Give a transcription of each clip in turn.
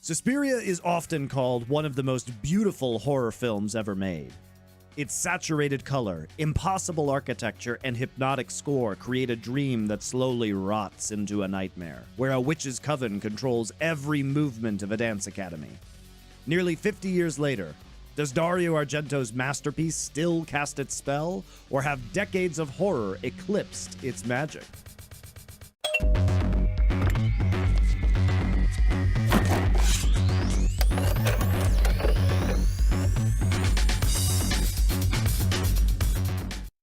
Suspiria is often called one of the most beautiful horror films ever made. Its saturated color, impossible architecture, and hypnotic score create a dream that slowly rots into a nightmare, where a witch's coven controls every movement of a dance academy. Nearly 50 years later, does Dario Argento's masterpiece still cast its spell, or have decades of horror eclipsed its magic?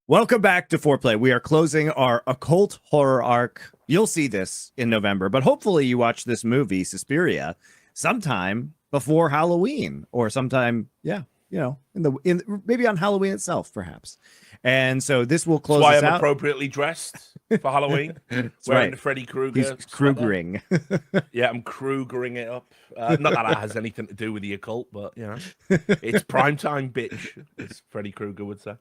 Welcome back to Foreplay. We are closing our occult horror arc. You'll see this in November, but hopefully you watch this movie, Suspiria, sometime before Halloween, or sometime, maybe on Halloween itself, perhaps. And so this will close That's why us I'm out. appropriately dressed for Halloween. Wearing right. the Freddy Krueger. He's Krugering. Yeah, I'm Krugering it up. Not that it has anything to do with the occult, but it's primetime bitch, as Freddy Krueger would say.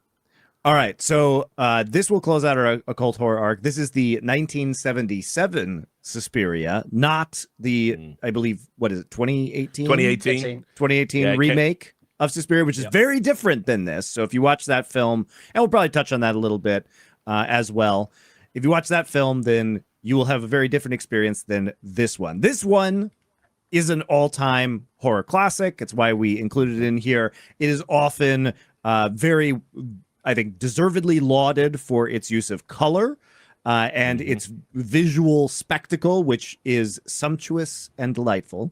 All right, so this will close out our occult horror arc. This is the 1977 Suspiria, not the, I believe, what is it, 2018? 2018 remake of Suspiria, which is very different than this. So if you watch that film, and we'll probably touch on that a little bit as well. If you watch that film, then you will have a very different experience than this one. This one is an all-time horror classic. It's why we included it in here. It is often very, I think, deservedly lauded for its use of color and its visual spectacle, which is sumptuous and delightful.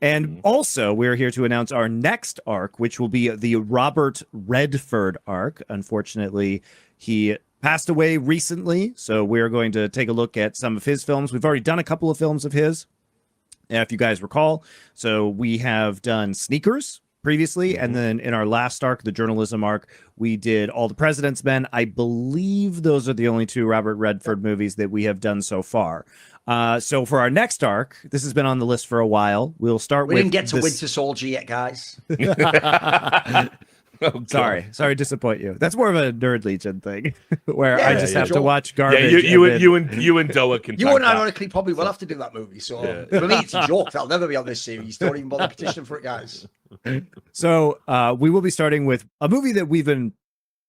And also, we're here to announce our next arc, which will be the Robert Redford Arc. Unfortunately, he passed away recently, so we're going to take a look at some of his films. We've already done a couple of films of his, if you guys recall. So we have done Sneakers previously, and then in our last arc, the journalism arc, we did All the President's Men. I believe those are the only two Robert Redford movies that we have done so far. So for our next arc, this has been on the list for a while. We'll start with... We didn't get to Winter Soldier yet, guys. Sorry to disappoint you. That's more of a Nerd Legion thing, where I just have to watch garbage. Yeah, you and Doa can. You and ironically probably will have to do that movie. So for me, it's a joke. That'll never be on this series. Don't even bother petitioning for it, guys. So we will be starting with a movie that we've been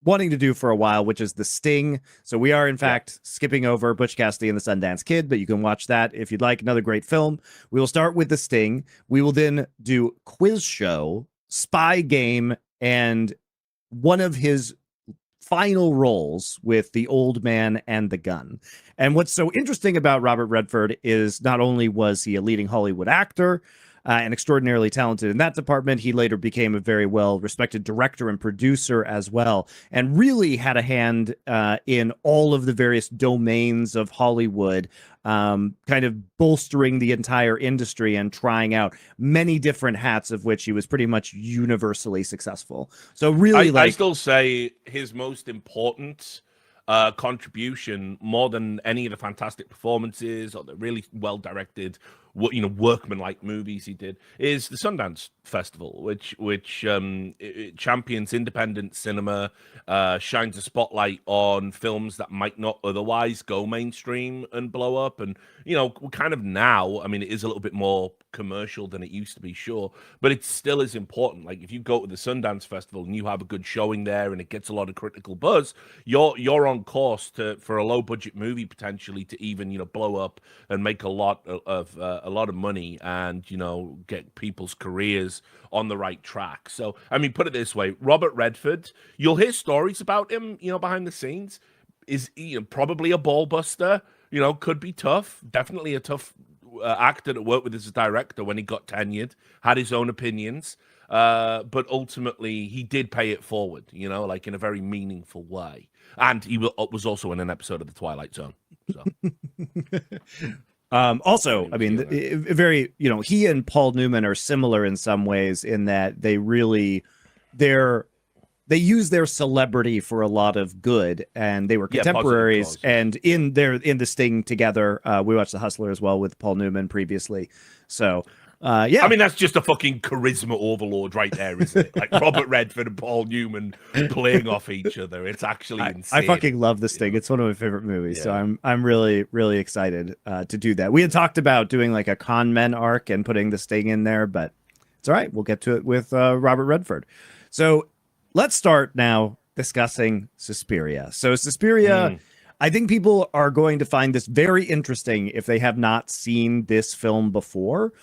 wanting to do for a while, which is The Sting. So we are, in fact, skipping over Butch Cassidy and the Sundance Kid, but you can watch that if you'd like. Another great film. We will start with The Sting. We will then do Quiz Show, Spy Game, and one of his final roles with The Old Man and the Gun. And what's so interesting about Robert Redford is not only was he a leading Hollywood actor and extraordinarily talented in that department, he later became a very well-respected director and producer as well, and really had a hand in all of the various domains of Hollywood, kind of bolstering the entire industry and trying out many different hats, of which he was pretty much universally successful. So really, I still say his most important contribution, more than any of the fantastic performances or the really well-directed, workman-like movies he did, is the Sundance Festival, which it champions independent cinema, shines a spotlight on films that might not otherwise go mainstream and blow up. And kind of now, I mean, it is a little bit more commercial than it used to be, sure, but it still is important. Like, if you go to the Sundance Festival and you have a good showing there and it gets a lot of critical buzz, you're on course for a low budget movie potentially to even blow up and make a lot of money and get people's careers on the right track. So I mean, put it this way, Robert Redford, you'll hear stories about him behind the scenes, is probably a ball buster, could be tough, definitely a tough actor to work with as a director when he got tenured, had his own opinions, but ultimately he did pay it forward, like in a very meaningful way. And he was also in an episode of The Twilight Zone. So. Also, I mean, very, he and Paul Newman are similar in some ways in that they use their celebrity for a lot of good, and they were contemporaries. And in The Sting together, we watched The Hustler as well with Paul Newman previously. So I mean, that's just a fucking charisma overload right there, isn't it? Like Robert Redford and Paul Newman playing off each other. It's actually insane. I fucking love this thing. It's one of my favorite movies. So I'm really, really excited to do that. We had talked about doing like a con men arc and putting this thing in there, but it's all right. We'll get to it with Robert Redford. So let's start now discussing Suspiria. So Suspiria, I think people are going to find this very interesting if they have not seen this film before,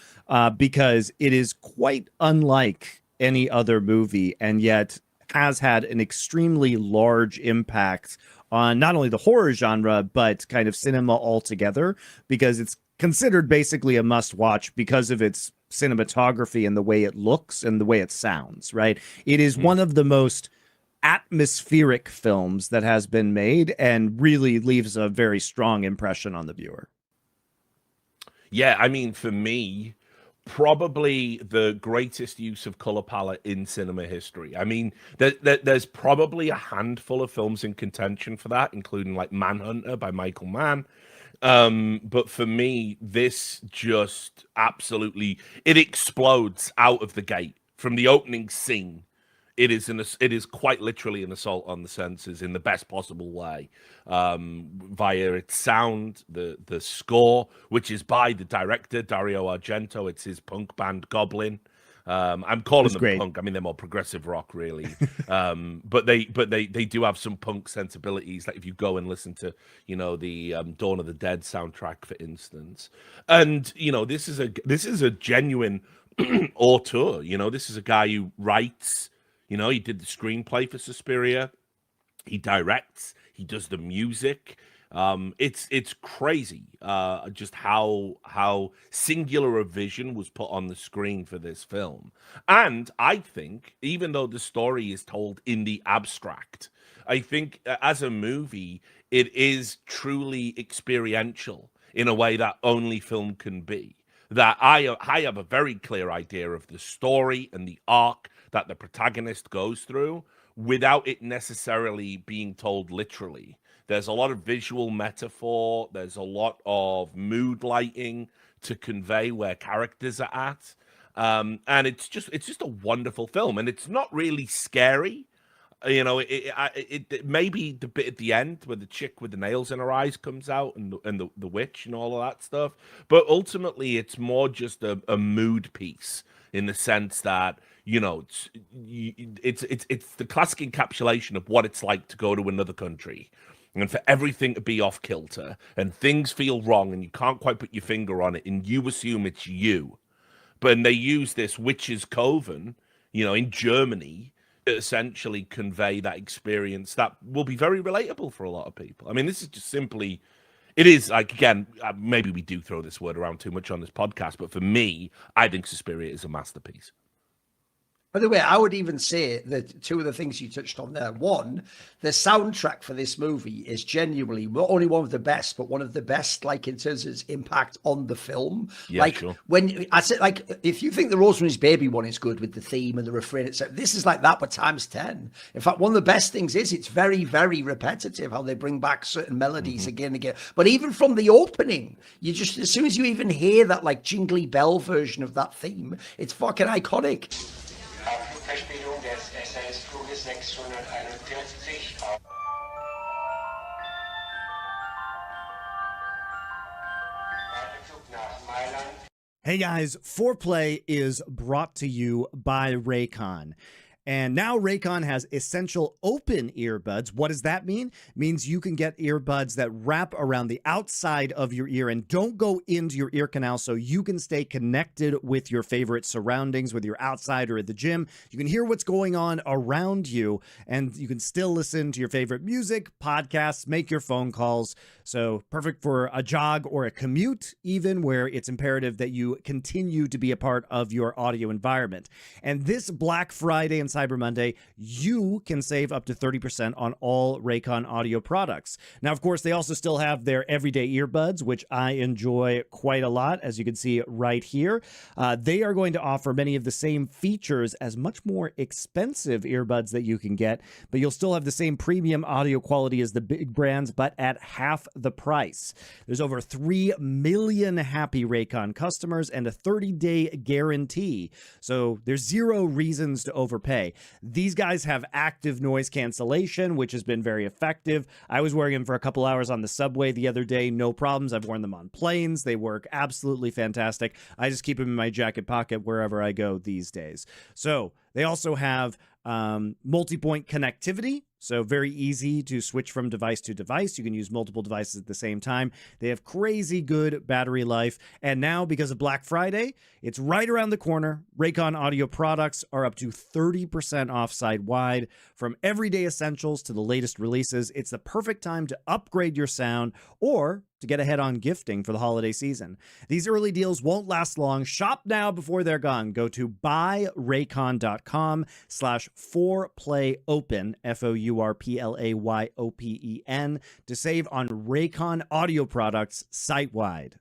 because it is quite unlike any other movie, and yet has had an extremely large impact on not only the horror genre, but kind of cinema altogether, because it's considered basically a must-watch because of its cinematography and the way it looks and the way it sounds, right? It is one of the most atmospheric films that has been made and really leaves a very strong impression on the viewer. Yeah, I mean, for me, probably the greatest use of color palette in cinema history. I mean, there's probably a handful of films in contention for that, including like Manhunter by Michael Mann. But for me, this just absolutely, it explodes out of the gate from the opening scene. It is quite literally an assault on the senses in the best possible way, via its sound, the score, which is by the director Dario Argento. It's his punk band Goblin. I'm calling them punk. I mean, they're more progressive rock, really. But they do have some punk sensibilities. Like if you go and listen to, the Dawn of the Dead soundtrack, for instance. And this is a genuine auteur. This is a guy who writes. He did the screenplay for Suspiria. He directs. He does the music. It's crazy just how singular a vision was put on the screen for this film. And I think, even though the story is told in the abstract, I think as a movie, it is truly experiential in a way that only film can be. That I have a very clear idea of the story and the arc that the protagonist goes through without it necessarily being told literally. There's a lot of visual metaphor. There's a lot of mood lighting to convey where characters are at. And it's just a wonderful film. And it's not really scary. It maybe the bit at the end where the chick with the nails in her eyes comes out and the witch and all of that stuff. But ultimately, it's more just a mood piece in the sense that, it's the classic encapsulation of what it's like to go to another country and for everything to be off kilter and things feel wrong and you can't quite put your finger on it and you assume it's you. But they use this witch's coven, in Germany, essentially convey that experience that will be very relatable for a lot of people. I mean, this is just simply, it is like, again, maybe we do throw this word around too much on this podcast, but for me, I think Suspiria is a masterpiece. By the way, I would even say that two of the things you touched on there. One, the soundtrack for this movie is genuinely not only one of the best, but one of the best, like in terms of its impact on the film. Yeah, like sure. When I said, like, if you think the Rosemary's Baby one is good with the theme and the refrain, etc., this is like that, but times 10. In fact, one of the best things is it's very, very repetitive how they bring back certain melodies again and again. But even from the opening, you just, as soon as you even hear that like jingly bell version of that theme, it's fucking iconic. Verspätung des SAS-Fluges 641. Wartezug nach Mailand. Hey guys, Foreplay is brought to you by Raycon. And now Raycon has essential open earbuds. What does that mean? It means you can get earbuds that wrap around the outside of your ear and don't go into your ear canal, so you can stay connected with your favorite surroundings, whether you're outside or at the gym. You can hear what's going on around you, and you can still listen to your favorite music, podcasts, make your phone calls. So perfect for a jog or a commute, even, where it's imperative that you continue to be a part of your audio environment. And this Black Friday and Cyber Monday, you can save up to 30% on all Raycon audio products. Now, of course, they also still have their everyday earbuds, which I enjoy quite a lot, as you can see right here. They are going to offer many of the same features as much more expensive earbuds that you can get, but you'll still have the same premium audio quality as the big brands, but at half the price. There's over 3 million happy Raycon customers and a 30-day guarantee. So there's zero reasons to overpay. These guys have active noise cancellation, which has been very effective. I was wearing them for a couple hours on the subway the other day. No problems. I've worn them on planes. They work absolutely fantastic. I just keep them in my jacket pocket wherever I go these days. So they also have multi-point connectivity. So very easy to switch from device to device. You can use multiple devices at the same time. They have crazy good battery life. And now, because of Black Friday, it's right around the corner. Raycon audio products are up to 30% off site-wide. From everyday essentials to the latest releases, it's the perfect time to upgrade your sound or to get ahead on gifting for the holiday season. These early deals won't last long. Shop now before they're gone. Go to buyraycon.com/4playopen, FOURPLAYOPEN, to save on Raycon audio products site-wide.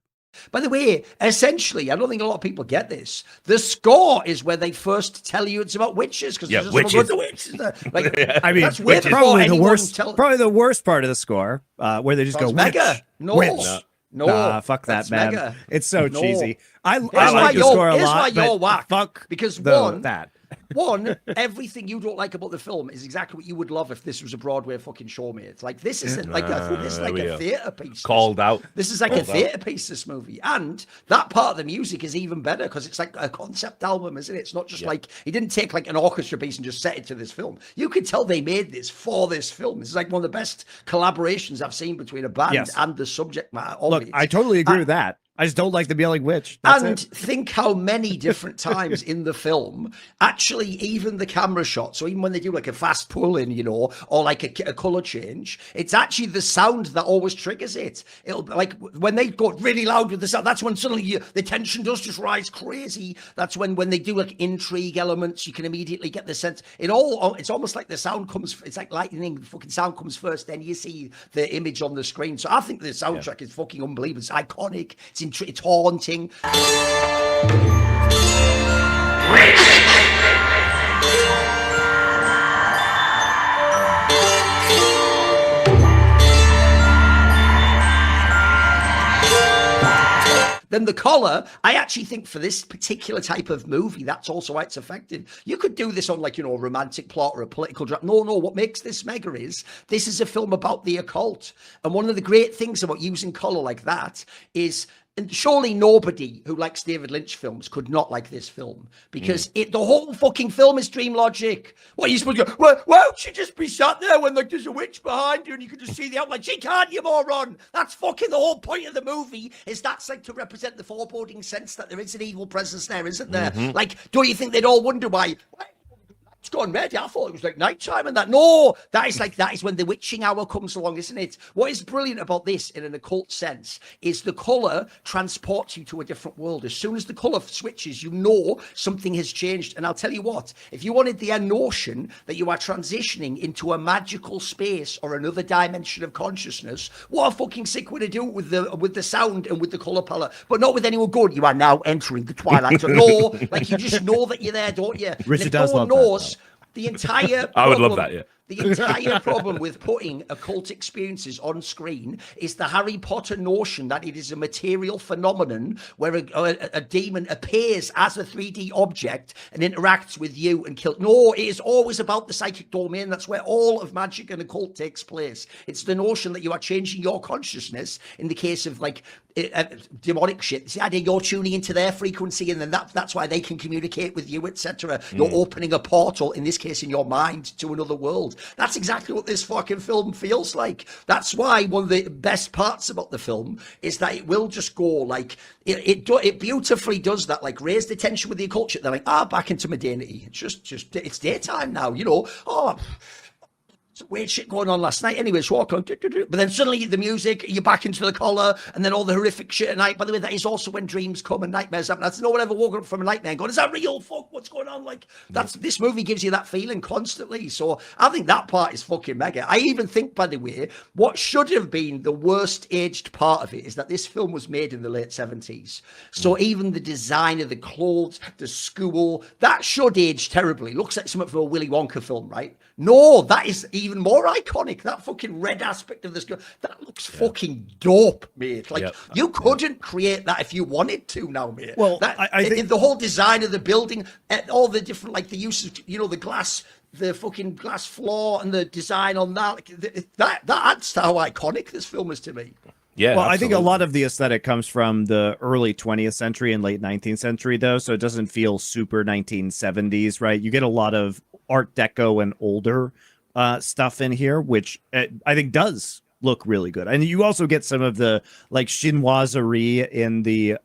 By the way, essentially, I don't think a lot of people get this. The score is where they first tell you it's about witches, because Yeah, there's witches. the witches. Like, I mean, that's way before probably the anyone worst. Probably the worst part of the score, where they just go mega. witch, No. witch. No, Fuck that, that's man. mega. It's so No. cheesy. I Here's why like the you're- score a here's lot, why you're but whack. fuck Because that. One, everything you don't like about the film is exactly what you would love if this was a Broadway fucking show, mate. Like, this isn't like this is like a theatre piece. Called out. This is like a theatre piece, this movie. And that part of the music is even better because it's like a concept album, isn't it? It's not just like, he didn't take like an orchestra piece and just set it to this film. You could tell they made this for this film. This is like one of the best collaborations I've seen between a band and the subject matter of Look, it. I totally agree with that. I just don't like the yelling witch. That's And it. think how many different times in the film, actually, even the camera shot, so even when they do like a fast pull in, you know, or like a color change, it's actually the sound that always triggers it. It'll like when they go really loud with the sound, that's when suddenly the tension does just rise crazy. That's when they do like intrigue elements, you can immediately get the sense. It's almost like the sound comes, it's like lightning, the fucking sound comes first, then you see the image on the screen. So I think the soundtrack is fucking unbelievable. It's iconic. It's haunting. Then the collar, I actually think for this particular type of movie, that's also why it's effective. You could do this on like, you know, a romantic plot or a political drama. No, what makes this mega is this is a film about the occult. And one of the great things about using color like that is, and surely nobody who likes David Lynch films could not like this film, because the whole fucking film is dream logic. What are you supposed to go, well, won't she just be sat there when like there's a witch behind you and you can just see the outline? She can't, you moron. That's fucking the whole point of the movie, is that's like to represent the foreboding sense that there is an evil presence there, isn't there? Like, don't you think they'd all wonder why it's gone red? I thought it was like nighttime and that. No, that is when the witching hour comes along, isn't it? What is brilliant about this in an occult sense is the color transports you to a different world. As soon as the color switches, you know something has changed. And I'll tell you what, if you wanted the notion that you are transitioning into a magical space or another dimension of consciousness, what a fucking sick way to do it with the sound and with the color palette, but not with anyone going, you are now entering the twilight. No, like you just know that you're there, don't you? Richard does love that. The entire I would love that, yeah. The entire problem with putting occult experiences on screen is the Harry Potter notion that it is a material phenomenon where a demon appears as a 3D object and interacts with you and kills. No, it is always about the psychic domain. That's where all of magic and occult takes place. It's the notion that you are changing your consciousness in the case of like demonic shit. It's the idea you're tuning into their frequency and then that's why they can communicate with you, etc. You're opening a portal, in this case in your mind, to another world. That's exactly what this fucking film feels like. That's why one of the best parts about the film is that it will just go like, it beautifully does that, like raise the tension with the occult shit. They're like, back into modernity. It's just it's daytime now, you know. weird shit going on last night. Anyway, so walk on, but then suddenly the music, you're back into the collar, and then all the horrific shit at night. By the way, that is also when dreams come and nightmares happen. That's no one ever woke up from a nightmare and gone, is that real? Fuck, what's going on? Like, this movie gives you that feeling constantly. So I think that part is fucking mega. I even think, by the way, what should have been the worst aged part of it is that this film was made in the late 70s. So even the design of the clothes, the school, that should age terribly. Looks like something from a Willy Wonka film, right? No, that is even more iconic. That fucking red aspect of the school, that looks fucking dope, mate. Like, you couldn't create that if you wanted to now, mate. Well, that, I think the whole design of the building, all the different, like the use of, you know, the glass, the fucking glass floor and the design on that, like, that adds to how iconic this film is to me. Yeah, well, absolutely. I think a lot of the aesthetic comes from the early 20th century and late 19th century, though, so it doesn't feel super 1970s, right? You get a lot of Art Deco and older stuff in here, which I think does look really good. And you also get some of the like chinoiserie in the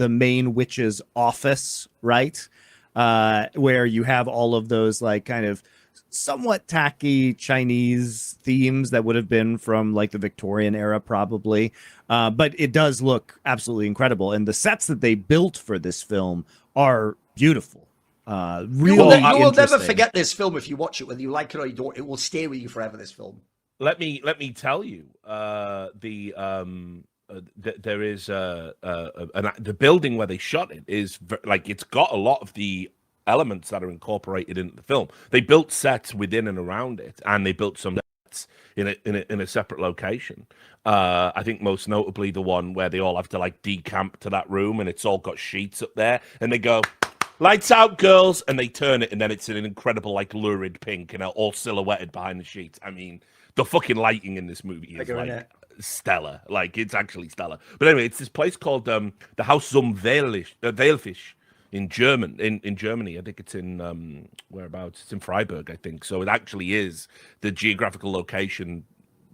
main witch's office, right? Where you have all of those like kind of somewhat tacky Chinese themes that would have been from like the Victorian era, probably. But it does look absolutely incredible. And the sets that they built for this film are beautiful. Really, you will never forget this film if you watch it, whether you like it or you don't. It will stay with you forever, this film. Let me tell you, there is the building where they shot it is like, it's got a lot of the elements that are incorporated into the film. They built sets within and around it, and they built some sets in a separate location. I think most notably the one where they all have to like decamp to that room, and it's all got sheets up there, and they go, "Lights out, girls," and they turn it, and then it's an incredible like lurid pink, and all silhouetted behind the sheets. I mean, the fucking lighting in this movie is like stellar. Like, it's actually stellar. But anyway, it's this place called the Haus zum Weilfisch in Germany. I think it's in whereabouts? It's in Freiburg, I think. So it actually is the geographical location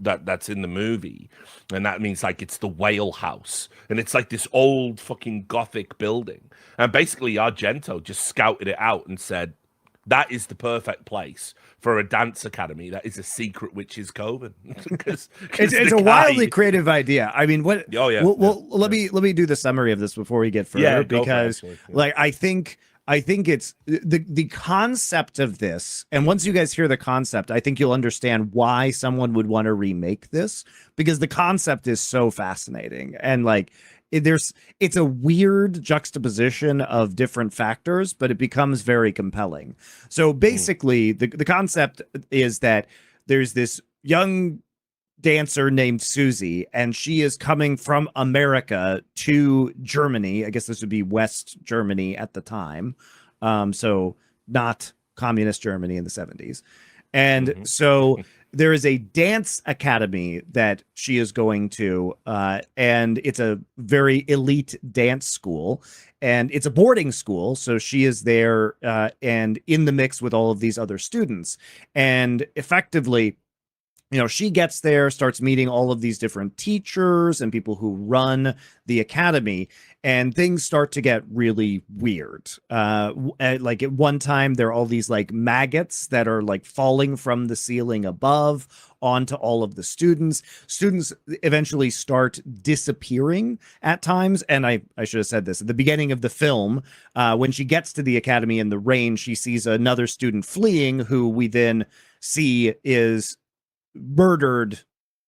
that's in the movie, and that means like it's the whale house, and it's like this old fucking Gothic building. And basically Argento just scouted it out and said, that is the perfect place for a dance academy that is a secret witch's coven. It's a wildly creative idea. I mean, what? Oh yeah. Well, let me do the summary of this before we get further, because like I think it's the concept of this, and once you guys hear the concept, I think you'll understand why someone would want to remake this, because the concept is so fascinating, and like it's a weird juxtaposition of different factors, but it becomes very compelling. So basically, the concept is that there's this young dancer named Susie, and she is coming from America to Germany. I guess this would be West Germany at the time, so not communist Germany in the 70s. And so there is a dance academy that she is going to, and it's a very elite dance school, and it's a boarding school. So she is there and in the mix with all of these other students. And effectively, you know, she gets there, starts meeting all of these different teachers and people who run the academy, and things start to get really weird. Like at one time, there are all these like maggots that are like falling from the ceiling above onto all of the students. Students eventually start disappearing at times. And I should have said this at the beginning of the film, when she gets to the academy in the rain, she sees another student fleeing, who we then see is murdered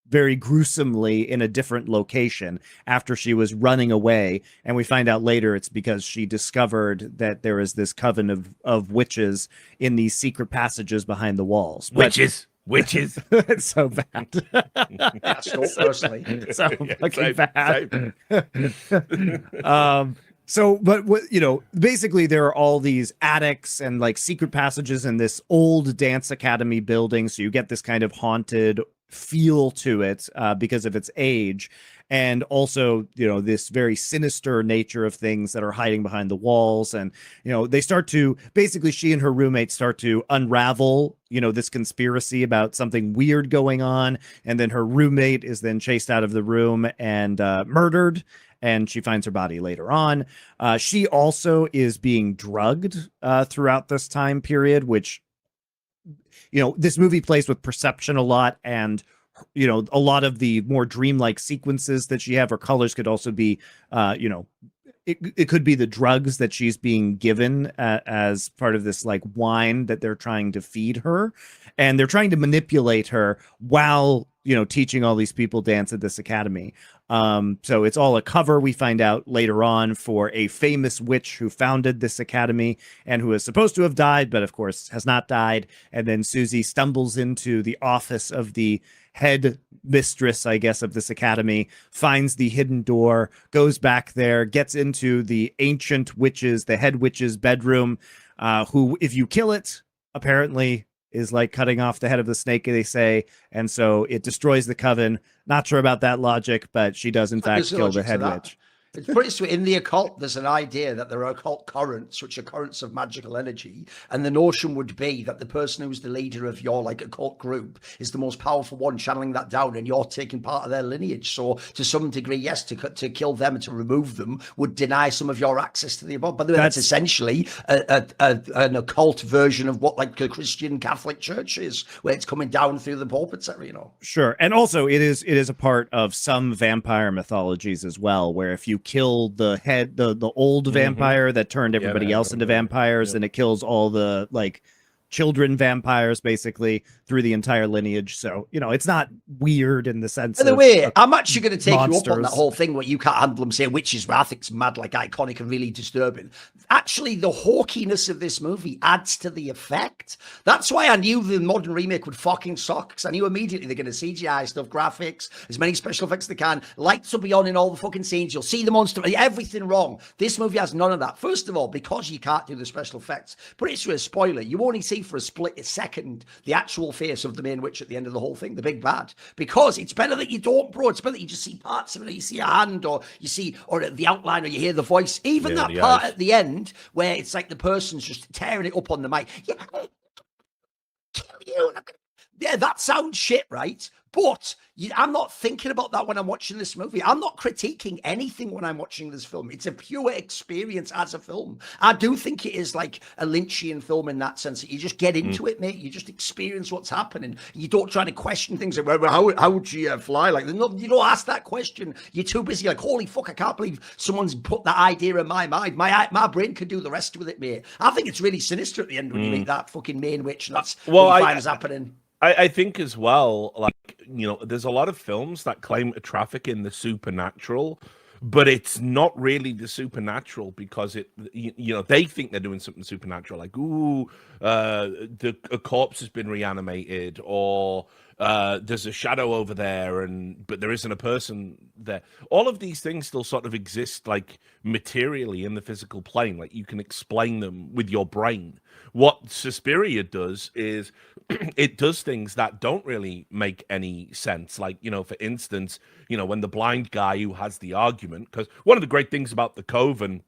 very gruesomely in a different location after she was running away. And we find out later it's because she discovered that there is this coven of witches in these secret passages behind the walls. Witches. It's so bad. So fucking bad. So, but what, you know, basically there are all these attics and like secret passages in this old dance academy building. So you get this kind of haunted feel to it because of its age. And also, you know, this very sinister nature of things that are hiding behind the walls. And, you know, they start to, basically she and her roommate start to unravel, you know, this conspiracy about something weird going on. And then her roommate is then chased out of the room and murdered. And she finds her body later on. She also is being drugged throughout this time period, which this movie plays with perception a lot, and a lot of the more dreamlike sequences that she have, or colors, could also be it could be the drugs that she's being given as part of this like wine that they're trying to feed her, and they're trying to manipulate her while teaching all these people dance at this academy. So it's all a cover, we find out later on, for a famous witch who founded this academy and who is supposed to have died, but of course has not died. And then Susie stumbles into the office of the head mistress, I guess, of this academy, finds the hidden door, goes back there, gets into the ancient witches, the head witch's bedroom, who, if you kill it, apparently is like cutting off the head of the snake, they say, and so it destroys the coven. Not sure about that logic, but she does in fact kill the head witch. It's pretty sweet. In the occult, there's an idea that there are occult currents, which are currents of magical energy. And the notion would be that the person who's the leader of your like occult group is the most powerful one, channeling that down, and you're taking part of their lineage. So to some degree, yes, to kill them and to remove them would deny some of your access to the above. By the way, that's essentially an occult version of what like a Christian Catholic church is, where it's coming down through the pulpits, Sure. And also it is a part of some vampire mythologies as well, where if you kill the head, the old vampire that turned everybody else into vampires, and it kills all the like children vampires basically through the entire lineage. So it's not weird in the sense. By the way, I'm actually going to take monsters. you up on that whole thing where you can't handle them, say witches, where I think it's mad, like iconic and really disturbing. Actually, the hawkiness of this movie adds to the effect. That's why I knew the modern remake would fucking suck, because I knew immediately they're going to CGI stuff, graphics, as many special effects as they can, lights will be on in all the fucking scenes, you'll see the monster, everything wrong. This movie has none of that. First of all, because you can't do the special effects, but it's a spoiler, you only see for a split second the actual face of the main witch at the end of the whole thing, the big bad, because it's better that you don't, bro. It's better that you just see parts of it, you see a hand, or you see, or the outline, or you hear the voice, even that part at the end where it's like the person's just tearing it up on the mic. Yeah, that sounds shit, right? But I'm not thinking about that when I'm watching this movie. I'm not critiquing anything when I'm watching this film. It's a pure experience as a film. I do think it is like a Lynchian film in that sense, that you just get into it, mate. You just experience what's happening. You don't try to question things like, well, how would she fly? Like, you don't ask that question. You're too busy like, holy fuck, I can't believe someone's put that idea in my mind. My brain could do the rest with it, mate. I think it's really sinister at the end when you meet that fucking main witch, and that's what you find is happening. I think as well, like, there's a lot of films that claim to traffic in the supernatural, but it's not really the supernatural, because they think they're doing something supernatural, like, a corpse has been reanimated, or there's a shadow over there, but there isn't a person there. All of these things still sort of exist like materially in the physical plane, like you can explain them with your brain. What Suspiria does is it does things that don't really make any sense. Like, for instance, when the blind guy who has the argument, because one of the great things about the Coven,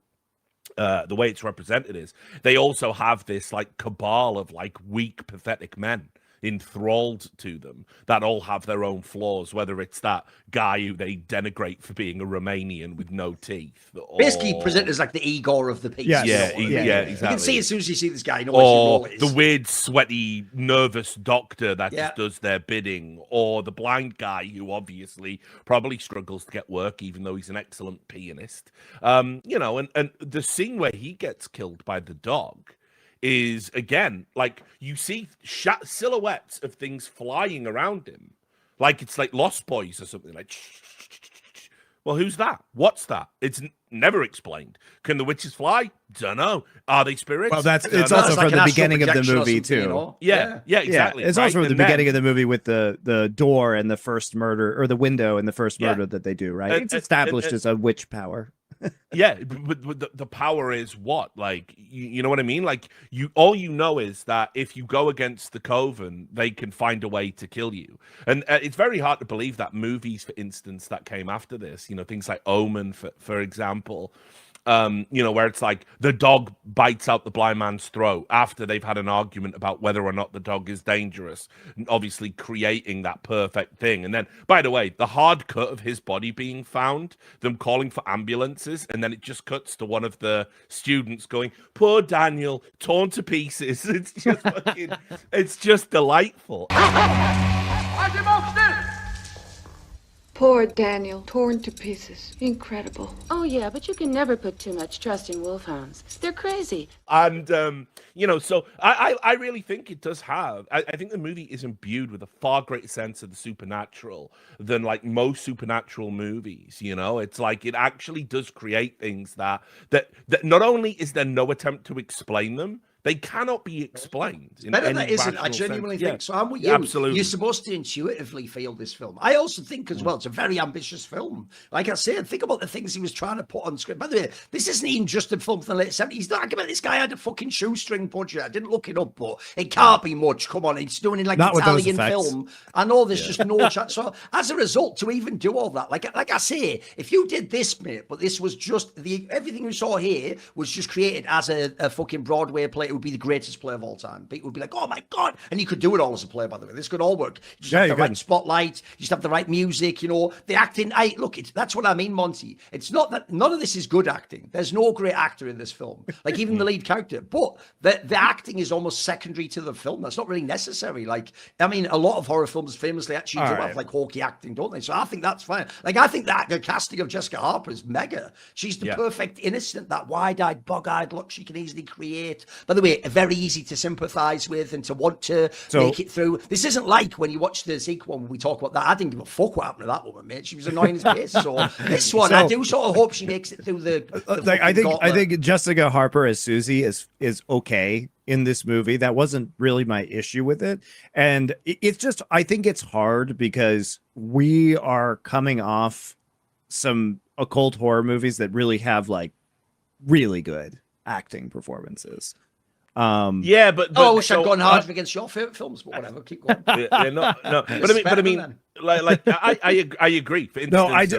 the way it's represented, is they also have this like cabal of like weak, pathetic men enthralled to them that all have their own flaws, whether it's that guy who they denigrate for being a Romanian with no teeth, or... basically presented as like the Igor of the piece. Yeah, exactly. You can see as soon as you see this guy, or the weird, sweaty, nervous doctor that just does their bidding, or the blind guy who obviously probably struggles to get work, even though he's an excellent pianist. And the scene where he gets killed by the dog is, again, like, you see silhouettes of things flying around him, like it's like Lost Boys or something, like, well, who's that? What's that? It's never explained. Can the witches fly? Don't know. Are they spirits? Well, it's also from the beginning of the movie too. Yeah, exactly. It's also from the beginning of the movie with the door and the first murder, or the window and the first murder that they do, right? It's established as a witch power. Yeah, but the power is what? Like, you know what I mean? Like, all you know is that if you go against the Coven, they can find a way to kill you. And it's very hard to believe that movies, for instance, that came after this, things like Omen, for example, where it's like the dog bites out the blind man's throat after they've had an argument about whether or not the dog is dangerous, obviously creating that perfect thing. And then, by the way, the hard cut of his body being found, them calling for ambulances, and then it just cuts to one of the students going, "Poor Daniel, torn to pieces." It's just fucking, it's just delightful. Poor Daniel, torn to pieces. Incredible. Oh, yeah, but you can never put too much trust in wolfhounds. They're crazy. And, so I really think it does have, I think the movie is imbued with a far greater sense of the supernatural than, like, most supernatural movies, It's like it actually does create things that not only is there no attempt to explain them, they cannot be explained. Better that isn't. I genuinely think so. I'm with you. Absolutely. You're supposed to intuitively feel this film. I also think as well, it's a very ambitious film. Like I said, think about the things he was trying to put on screen. By the way, this isn't even just a film from the late 70s. He's talking about this guy had a fucking shoestring budget. I didn't look it up, but it can't be much. Come on, he's doing it like Not Italian film. I know there's just no chance. So as a result, to even do all that, like I say, if you did this, mate, but this was just everything we saw here was just created as a fucking Broadway play, it would be the greatest play of all time. People would be like, "Oh my god!" And you could do it all as a play, by the way. This could all work. You just have the right spotlight. You just have the right music. The acting. That's what I mean, Monty. It's not that none of this is good acting. There's no great actor in this film. Like even the lead character, but the acting is almost secondary to the film. That's not really necessary. Like I mean, a lot of horror films famously actually do have like hokey acting, don't they? So I think that's fine. Like I think that the casting of Jessica Harper is mega. She's the perfect innocent, that wide-eyed, bug-eyed look she can easily create. By the way, very easy to sympathize with and to want to make it through. This isn't like when you watch the sequel when we talk about that. I didn't give a fuck what happened to that woman, mate. She was annoying as piss. So this one, I do sort of hope she makes it through the I think Jessica Harper as Susie is okay in this movie. That wasn't really my issue with it. And it's just, I think it's hard because we are coming off some occult horror movies that really have like really good acting performances. But I wish I'd gone hard against your favorite films, but whatever, keep going. No. But I mean, like I agree. For instance,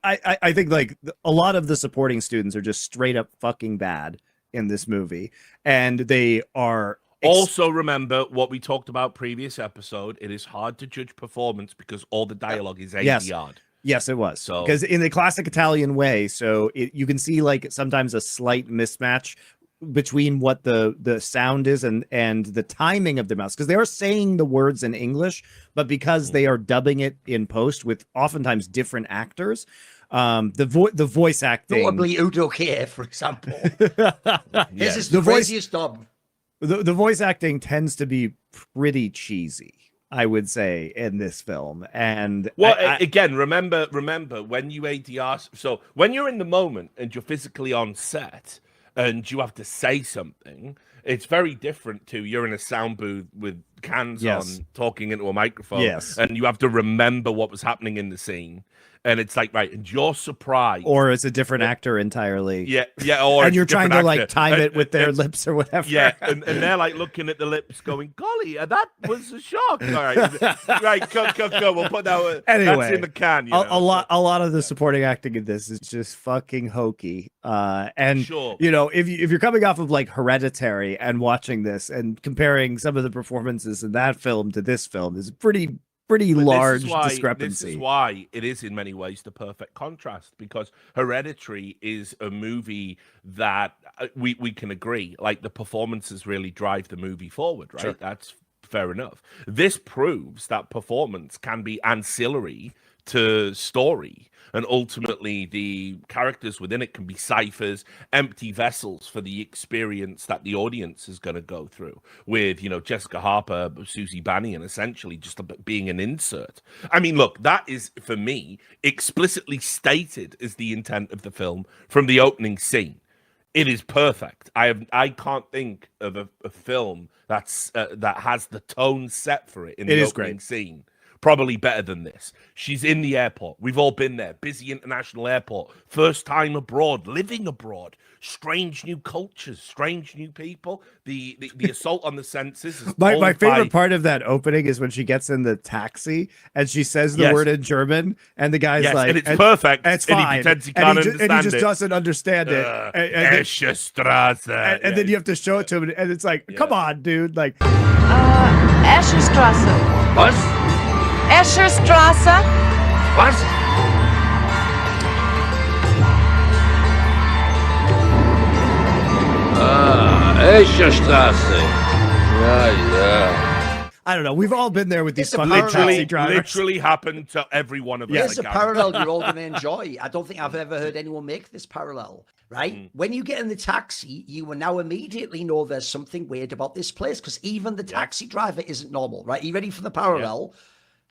I think like a lot of the supporting students are just straight up fucking bad in this movie, and they are. Also, remember what we talked about previous episode. It is hard to judge performance because all the dialogue is ADR'd. Yes, it was. Because in the classic Italian way, you can see like sometimes a slight mismatch between what the sound is and the timing of the mouse, because they are saying the words in English, but because they are dubbing it in post with oftentimes different actors, the voice acting, notably Udo Kier, for example, this is the craziest dub. The voice acting tends to be pretty cheesy, I would say, in this film. And again, remember when you ADR, so when you're in the moment and you're physically on set and you have to say something, it's very different to you're in a sound booth with cans on, talking into a microphone, and you have to remember what was happening in the scene. And it's like, right, and you're surprised. Or it's a different actor entirely. Or and you're trying to like time it with their lips or whatever. Yeah, and they're like looking at the lips going, golly, that was a shock. All right, go, we'll put that anyway, that's in the can. A lot of the supporting acting in this is just fucking hokey. And, if you're coming off of like Hereditary and watching this and comparing some of the performances in that film to this film is pretty large discrepancy. This is why it is in many ways the perfect contrast, because Hereditary is a movie that we can agree, like the performances really drive the movie forward, right? Sure. That's fair enough. This proves that performance can be ancillary to story, and ultimately the characters within it can be ciphers, empty vessels for the experience that the audience is going to go through, with Jessica Harper, Susie Bannion essentially just being an insert. I mean, look, that is for me explicitly stated as the intent of the film from the opening scene. It is perfect. I can't think of a film that has the tone set for it in the opening scene probably better than this. She's in the airport. We've all been there. Busy international airport. First time abroad. Living abroad. Strange new cultures. Strange new people. The assault on the senses. Is my favorite part of that opening is when she gets in the taxi and she says the word in German, and the guy's like, and it's perfect. It's fine. And he pretends he can't understand and he just it. doesn't understand it. Escherstrasse. And then you have to show it to him, and it's like, come on, dude. Like, Escherstrasse. Was? Escherstrasse. Was? Escherstrasse. Yeah. I don't know. We've all been there with these fucking taxi drivers. Literally happened to every one of us. Here's a parallel you're all going to enjoy. I don't think I've ever heard anyone make this parallel, right? When you get in the taxi, you will now immediately know there's something weird about this place, because even the taxi driver isn't normal, right? Are you ready for the parallel?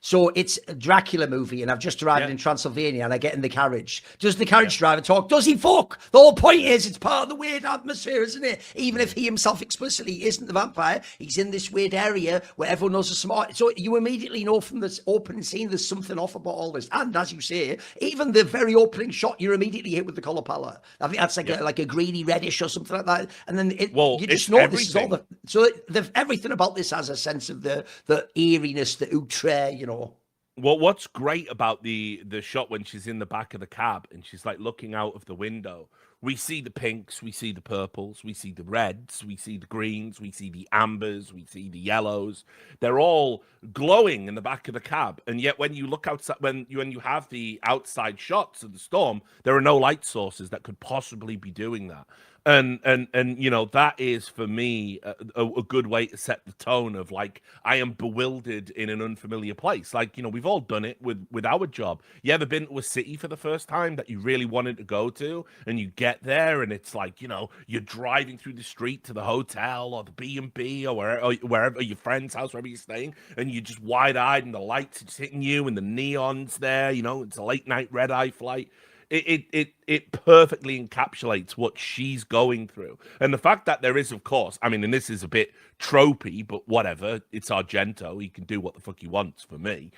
So it's a Dracula movie, and I've just arrived in Transylvania, and I get in the carriage. Does the carriage driver talk? Does he fuck? The whole point is it's part of the weird atmosphere, isn't it? Even if he himself explicitly isn't the vampire, he's in this weird area where everyone knows the smart. So you immediately know from this opening scene there's something off about all this. And as you say, even the very opening shot, you're immediately hit with the color palette. I think that's like a greeny reddish or something like that. And then you just know this is all the... So everything about this has a sense of the eeriness, the outre, you know. Well, what's great about the shot when she's in the back of the cab and she's like looking out of the window, we see the pinks, we see the purples, we see the reds, we see the greens, we see the ambers, we see the yellows. They're all glowing in the back of the cab. And yet when you look outside, when you have the outside shots of the storm, there are no light sources that could possibly be doing that. And you know, that is for me a good way to set the tone of like, I am bewildered in an unfamiliar place. Like, you know, we've all done it with our job. You ever been to a city for the first time that you really wanted to go to, and you get there and it's like, you know, you're driving through the street to the hotel or the B&B or wherever your friend's house, wherever you're staying, and you're just wide-eyed and the lights are just hitting you and the neon's there, you know, it's a late night red-eye flight. It perfectly encapsulates what she's going through. And the fact that there is, of course, I mean, and this is a bit tropey, but whatever, it's Argento, he can do what the fuck he wants for me.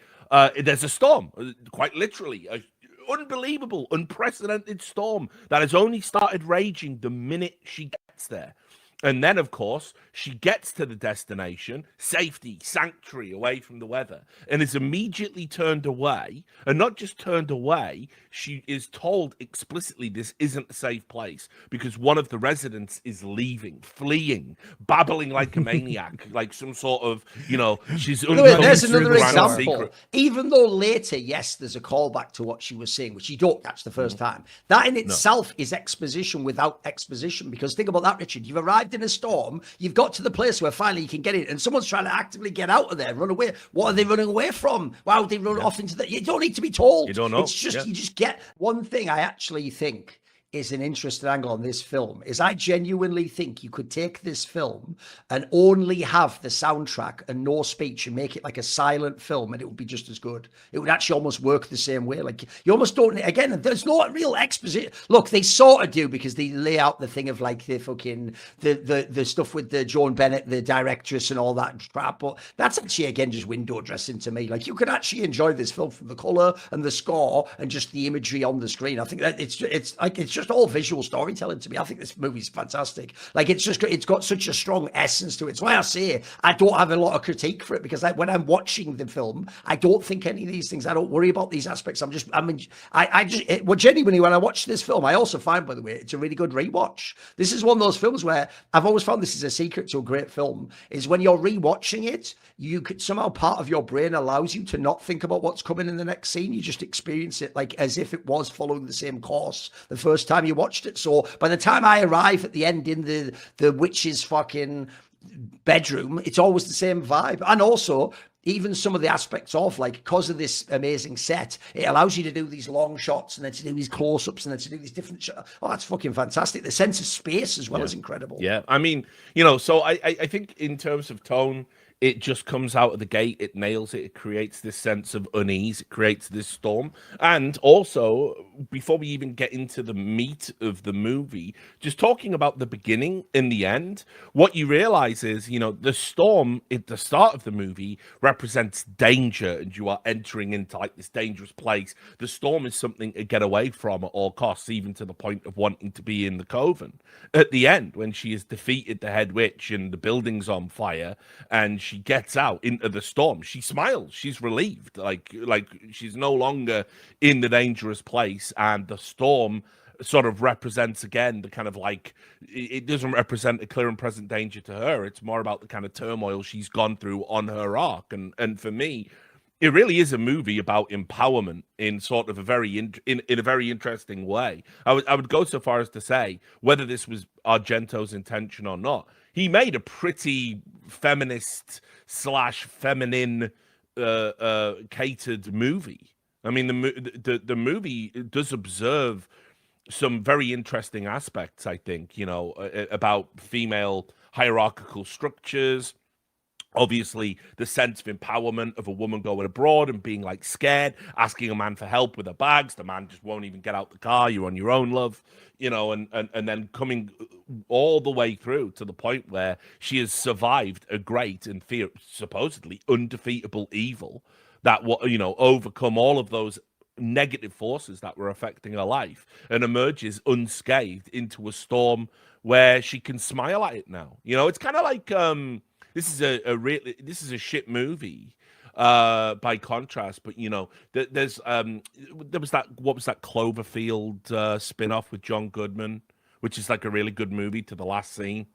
There's a storm, quite literally, a unbelievable, unprecedented storm that has only started raging the minute she gets there. And then, of course, she gets to the destination, safety, sanctuary, away from the weather, and is immediately turned away. And not just turned away, she is told explicitly this isn't a safe place because one of the residents is leaving, fleeing, babbling like a maniac, like some sort of, you know, she's... There's another example. Secret. Even though later, yes, there's a callback to what she was saying, which you don't catch the first time. That in itself is exposition without exposition, because think about that, Richard. You've arrived in a storm, you've got to the place where finally you can get in, and someone's trying to actively get out of there, run away. What are they running away from? Why would they run off into the... You don't need to be told. You don't know. It's just, you just get... One thing I actually think is an interesting angle on this film is I genuinely think you could take this film and only have the soundtrack and no speech and make it like a silent film, and it would be just as good. It would actually almost work the same way. Like, you almost don't, again, there's no real exposition. Look, they sort of do, because they lay out the thing of like the fucking the stuff with the Joan Bennett, the directress and all that crap, but that's actually, again, just window dressing to me. Like, you could actually enjoy this film from the color and the score and just the imagery on the screen. I think that it's just all visual storytelling to me. I think this movie's fantastic. Like, it's got such a strong essence to it. It's why I say I don't have a lot of critique for it, because when I'm watching the film, I don't think any of these things. I don't worry about these aspects. Genuinely, when I watch this film, I also find, by the way, it's a really good rewatch. This is one of those films where I've always found this is a secret to a great film, is when you're rewatching it, you could somehow, part of your brain allows you to not think about what's coming in the next scene. You just experience it like as if it was following the same course the first time you watched it. So by the time I arrive at the end in the witch's fucking bedroom, it's always the same vibe. And also, even some of the aspects of, like, because of this amazing set, it allows you to do these long shots and then to do these close-ups and then to do these different shots. Oh, that's fucking fantastic. The sense of space as well is incredible. Yeah, I mean, you know, so I think in terms of tone, it just comes out of the gate. It nails it. It creates this sense of unease. It creates this storm. And also, before we even get into the meat of the movie, just talking about the beginning and the end, what you realize is, you know, the storm at the start of the movie represents danger, and you are entering into like this dangerous place. The storm is something to get away from at all costs, even to the point of wanting to be in the coven. At the end, when she has defeated the head witch and the building's on fire, and she gets out into the storm, she smiles. She's relieved, like she's no longer in the dangerous place. And the storm sort of represents again the kind of like, it doesn't represent a clear and present danger to her. It's more about the kind of turmoil she's gone through on her arc. And for me, it really is a movie about empowerment in sort of a very in a very interesting way. I would go so far as to say, whether this was Argento's intention or not, he made a pretty feminist / feminine catered movie. I mean, the movie does observe some very interesting aspects, I think, you know, about female hierarchical structures. Obviously, the sense of empowerment of a woman going abroad and being like scared, asking a man for help with her bags. The man just won't even get out the car. You're on your own, love, you know, and then coming all the way through to the point where she has survived a great and supposedly undefeatable evil that will, you know, overcome all of those negative forces that were affecting her life and emerges unscathed into a storm where she can smile at it now. You know, it's kind of like this is a shit movie by contrast, but you know, there was that, what was that Cloverfield spin-off with John Goodman, which is like a really good movie to the last scene.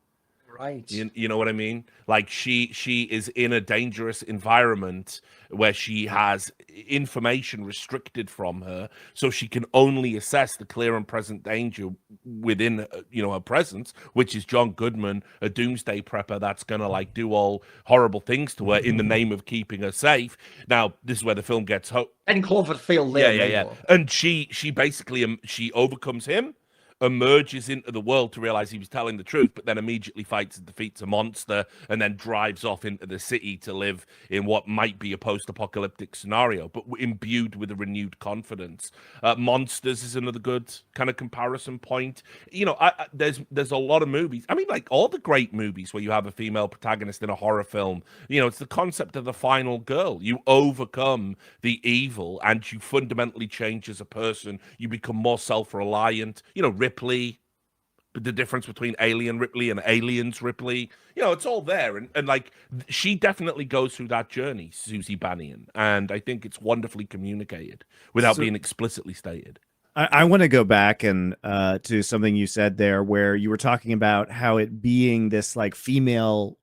Right. You know what I mean? Like she is in a dangerous environment where she has information restricted from her, so she can only assess the clear and present danger within, you know, her presence, which is John Goodman, a doomsday prepper that's gonna like do all horrible things to her in the name of keeping her safe. Now, this is where the film gets And Cloverfield. Yeah. And she basically she overcomes him, emerges into the world to realize he was telling the truth, but then immediately fights and defeats a monster, and then drives off into the city to live in what might be a post-apocalyptic scenario, but imbued with a renewed confidence. Monsters is another good kind of comparison point. You know, there's a lot of movies. I mean, like all the great movies where you have a female protagonist in a horror film, you know, it's the concept of the final girl. You overcome the evil and you fundamentally change as a person. You become more self-reliant. You know, Ripley, the difference between Alien Ripley and Aliens Ripley, you know, it's all there. And like, she definitely goes through that journey, Susie Bannion. And I think it's wonderfully communicated without being explicitly stated. I want to go back and to something you said there, where you were talking about how it being this like female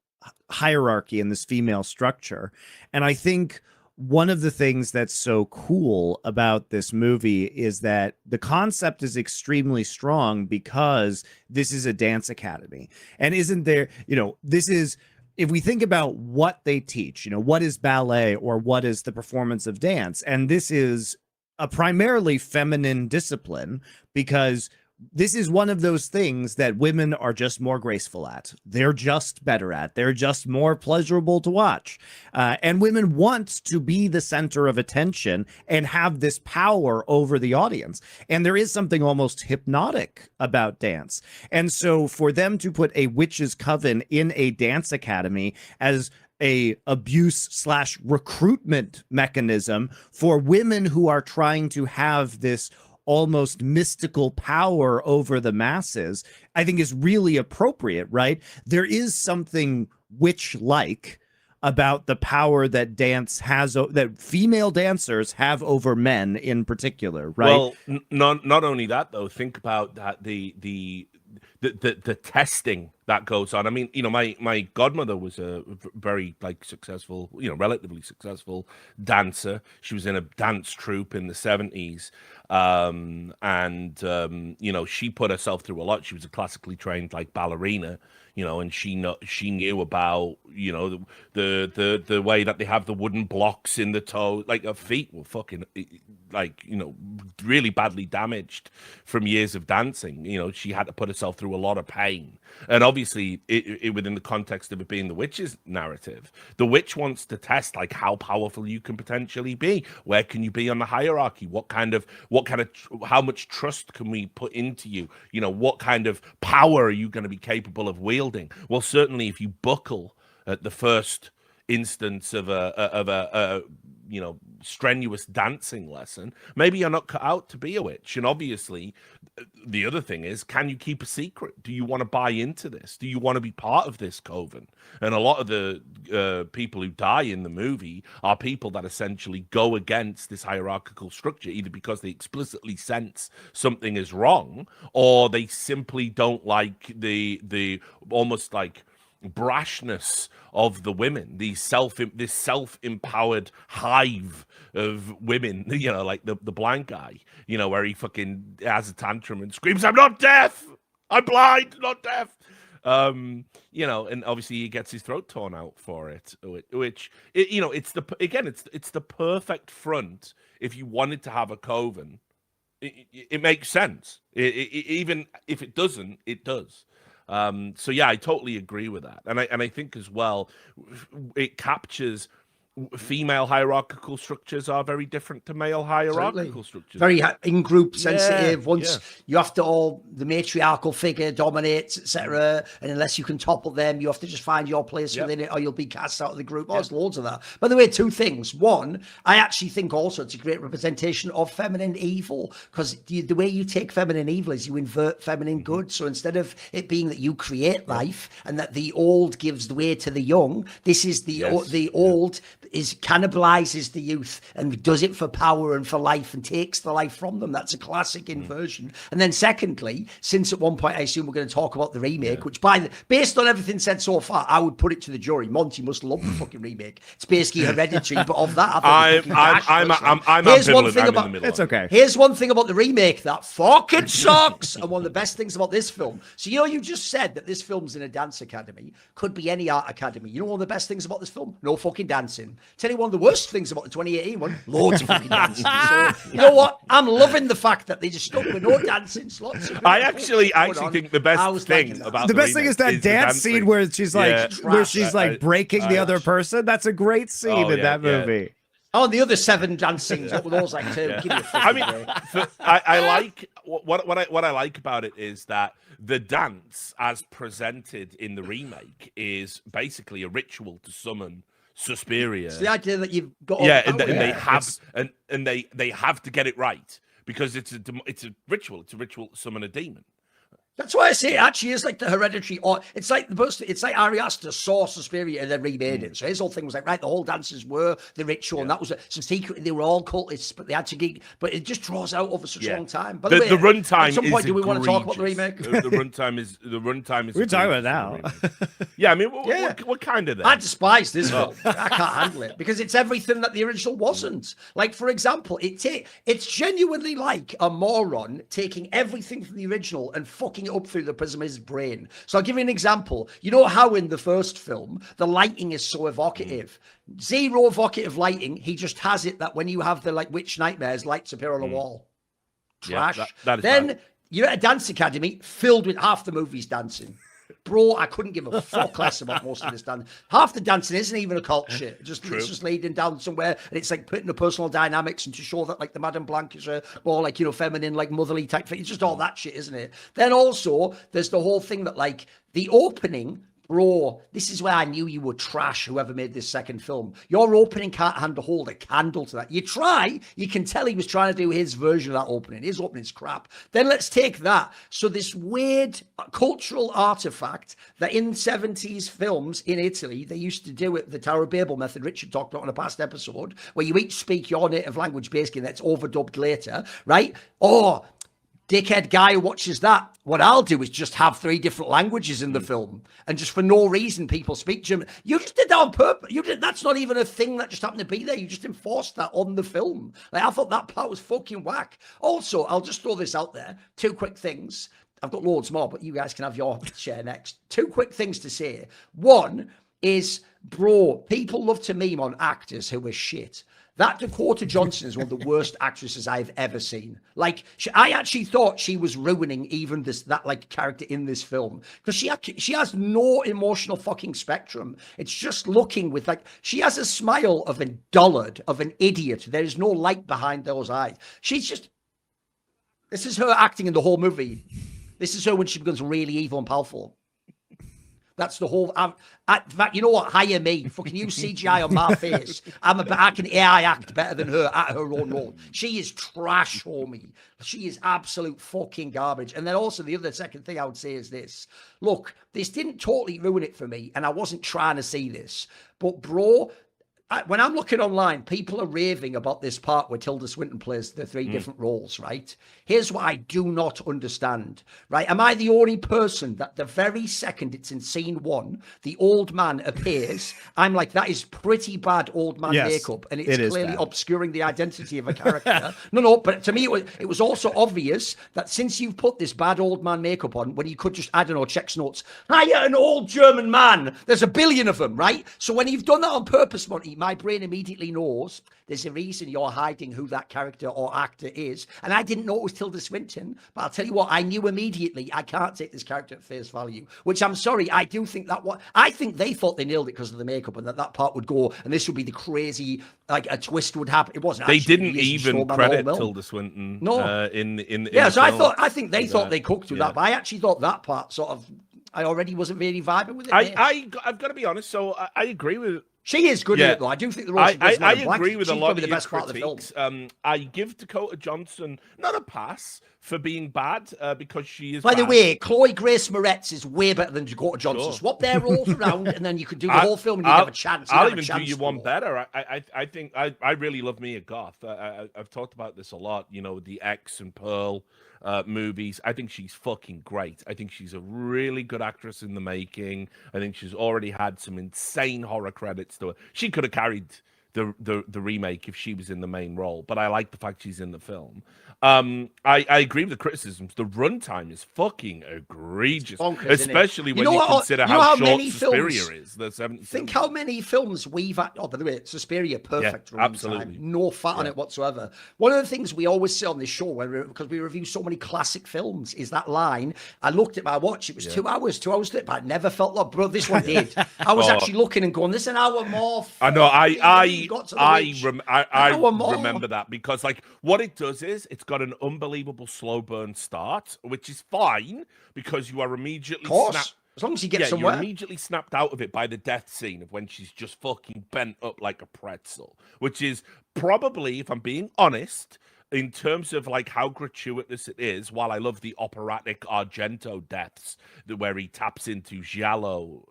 hierarchy and this female structure. And I think one of the things that's so cool about this movie is that the concept is extremely strong because this is a dance academy. And isn't there, you know, this is, if we think about what they teach, you know, what is ballet or what is the performance of dance? And this is a primarily feminine discipline because this is one of those things that women are just more graceful at. They're just better at. They're just more pleasurable to watch. And women want to be the center of attention and have this power over the audience. And there is something almost hypnotic about dance. And so for them to put a witch's coven in a dance academy as a abuse / recruitment mechanism for women who are trying to have this almost mystical power over the masses, I think is really appropriate, right? There is something witch-like about the power that dance has, that female dancers have over men in particular, right? Well, not only that though. Think about that the testing that goes on. I mean, you know, my godmother was a very like successful, you know, relatively successful dancer. She was in a dance troupe in the 70s. You know, she put herself through a lot. She was a classically trained like ballerina, you know, and she knew about, you know, the way that they have the wooden blocks in the toe, like her feet were fucking, like, you know, really badly damaged from years of dancing. You know, she had to put herself through a lot of pain. And obviously, it within the context of it being the witch's narrative, the witch wants to test like how powerful you can potentially be. Where can you be on the hierarchy? How much trust can we put into you? You know, what kind of power are you going to be capable of wielding? Well, certainly if you buckle at the first instance of a you know, strenuous dancing lesson, maybe you're not cut out to be a witch. And obviously the other thing is, can you keep a secret? Do you want to buy into this? Do you want to be part of this coven? And a lot of the people who die in the movie are people that essentially go against this hierarchical structure, either because they explicitly sense something is wrong, or they simply don't like the almost like brashness of the women, this self-empowered hive of women, you know, like the blind guy, you know, where he fucking has a tantrum and screams, "I'm not deaf, I'm blind, not deaf." You know, and obviously he gets his throat torn out for it, which you know, it's the perfect front if you wanted to have a coven. It makes sense. Even if it doesn't, it does. So yeah, I totally agree with that, and I think as well, it captures female hierarchical structures are very different to male hierarchical structures. Very in-group sensitive. Once you have to all the matriarchal figure dominates, etc. And unless you can topple them, you have to just find your place within it, or you'll be cast out of the group. Oh, there's loads of that. By the way, two things. One, I actually think also it's a great representation of feminine evil, because the way you take feminine evil is you invert feminine good. So instead of it being that you create life and that the old gives the way to the young, this is the old is cannibalizes the youth and does it for power and for life and takes the life from them. That's a classic inversion. And then secondly, since at one point I assume we're going to talk about the remake, which based on everything said so far, I would put it to the jury. Monty must love the fucking remake. It's basically Hereditary, but of that, I'm here's one thing about it's okay. Here's one thing about the remake that fucking sucks, and one of the best things about this film. So you know, you just said that this film's in a dance academy. Could be any art academy. You know, one of the best things about this film? No fucking dancing. Tell you one of the worst things about the 2018 one, loads of fucking dancing. So, you know what? I'm loving the fact that they just stuck with no dancing slots. I actually think the best thing about the best thing is that dance scene where she's like, breaking the other person. That's a great scene in that movie. Oh, and the other 7 dancings, what were those like too? I mean, I like what I like about it is that the dance as presented in the remake is basically a ritual to summon Suspiria. It's the idea that you've got and they have to get it right because it's a ritual. It's a ritual to summon a demon. That's why I say it actually is like the Hereditary, or it's like Ari Aster saw Suspiria and then remade it. So his whole thing was like, right, the whole dances were the ritual, and that was so secretly they were all cultists, but they had to get. But it just draws out over such a long time. By the way, the runtime. At some point, do we want to talk about the remake? The runtime is. We're talking about now. Yeah, I mean, what kind of that? I despise this film. I can't handle it because it's everything that the original wasn't. Like, for example, it's genuinely like a moron taking everything from the original and fucking up through the prism of his brain. So I'll give you an example. You know how in the first film the lighting is so evocative? Zero evocative lighting. He just has it that when you have the like witch nightmares, lights appear on the wall. Trash. That is then bad. You're at a dance academy filled with half the movies dancing. Bro, I couldn't give a fuck less about most of this dance. Half the dancing isn't even occult shit. It's just leading down somewhere, and it's like putting the personal dynamics and to show that like the Madame Blanc is a more like, you know, feminine, like motherly type thing. It's just all that shit, isn't it? Then also there's the whole thing that like the opening. Bro, this is where I knew you were trash, whoever made this second film. Your opening can't hold a candle to that. You can tell he was trying to do his version of that opening. His opening's crap. Then let's take that. So this weird cultural artifact that in 70s films in Italy, they used to do it, the Tower of Babel method, Richard talked about in a past episode, where you each speak your native language basically, and that's overdubbed later, right? Or dickhead guy who watches that. What I'll do is just have 3 different languages in the film, and just for no reason people speak German. You just did that on purpose. That's not even a thing that just happened to be there. You just enforced that on the film. Like, I thought that part was fucking whack. Also, I'll just throw this out there. 2 quick things. I've got loads more, but you guys can have your share next. 2 quick things to say. One, is, bro, people love to meme on actors who are shit. That Dakota Johnson is one of the worst actresses I've ever seen. Like, I actually thought she was ruining even that like character in this film, because she has no emotional fucking spectrum. It's just looking with like, she has a smile of a dullard, of an idiot. There is no light behind those eyes. She's just, this is her acting in the whole movie. This is her when she becomes really evil and powerful. That's the whole. In fact, you know what? Hire me. Fucking use CGI on my face. I can AI act better than her at her own role. She is trash, homie. She is absolute fucking garbage. And then also the other second thing I would say is this. Look, this didn't totally ruin it for me, and I wasn't trying to see this. But bro, when I'm looking online, people are raving about this part where Tilda Swinton plays the three different roles, right? Here's what I do not understand, right? Am I the only person that the very second it's in scene 1, the old man appears, I'm like, that is pretty bad old man makeup, and it's clearly obscuring the identity of a character. No, but to me, it was also obvious that since you've put this bad old man makeup on, when you could just, I don't know, check notes, hire an old German man. There's a billion of them, right? So when you've done that on purpose, Monty, my brain immediately knows there's a reason you're hiding who that character or actor is. And I didn't know it was Tilda Swinton, but I'll tell you what, I knew immediately I can't take this character at face value, which I'm sorry, I do think I think they thought they nailed it because of the makeup and that part would go and this would be the crazy, like a twist would happen. It wasn't. They didn't even credit Tilda Swinton. No. So I think they thought they cooked with that, but I actually thought that part sort of, I already wasn't really vibing with it. I've got to be honest. So I agree with. She is good at it, though. I do think the role I agree with a lot of the best part of the film. I give Dakota Johnson not a pass for being bad because she is. By the way, Chloe Grace Moretz is way better than Dakota Johnson. Swap their roles around, and then you could do the whole film, and you'd have a chance. I'll even do you one better. I think I really love Mia Goth. I've talked about this a lot. You know, the X and Pearl movies. I think she's fucking great. I think she's a really good actress in the making. I think she's already had some insane horror credits to her. She could have carried the remake if she was in the main role, but I like the fact she's in the film. I agree with the criticisms. The runtime is fucking egregious, bonkers, especially when you consider how short Suspiria is. Think how many films we've had. Oh, by the way, Suspiria, perfect runtime. Absolutely. No fat on it whatsoever. One of the things we always say on this show, because we review so many classic films, is that line. I looked at my watch, it was 2 hours, 2 hours, but I never felt like, bro, this one did. I was actually looking and going, this is an hour more. I know, I remember that because like what it does is it's got an unbelievable slow burn start, which is fine because you are immediately as long as you get somewhere. You're immediately snapped out of it by the death scene of when she's just fucking bent up like a pretzel, which is probably, if I'm being honest, in terms of like how gratuitous it is, while I love the operatic Argento deaths where he taps into giallo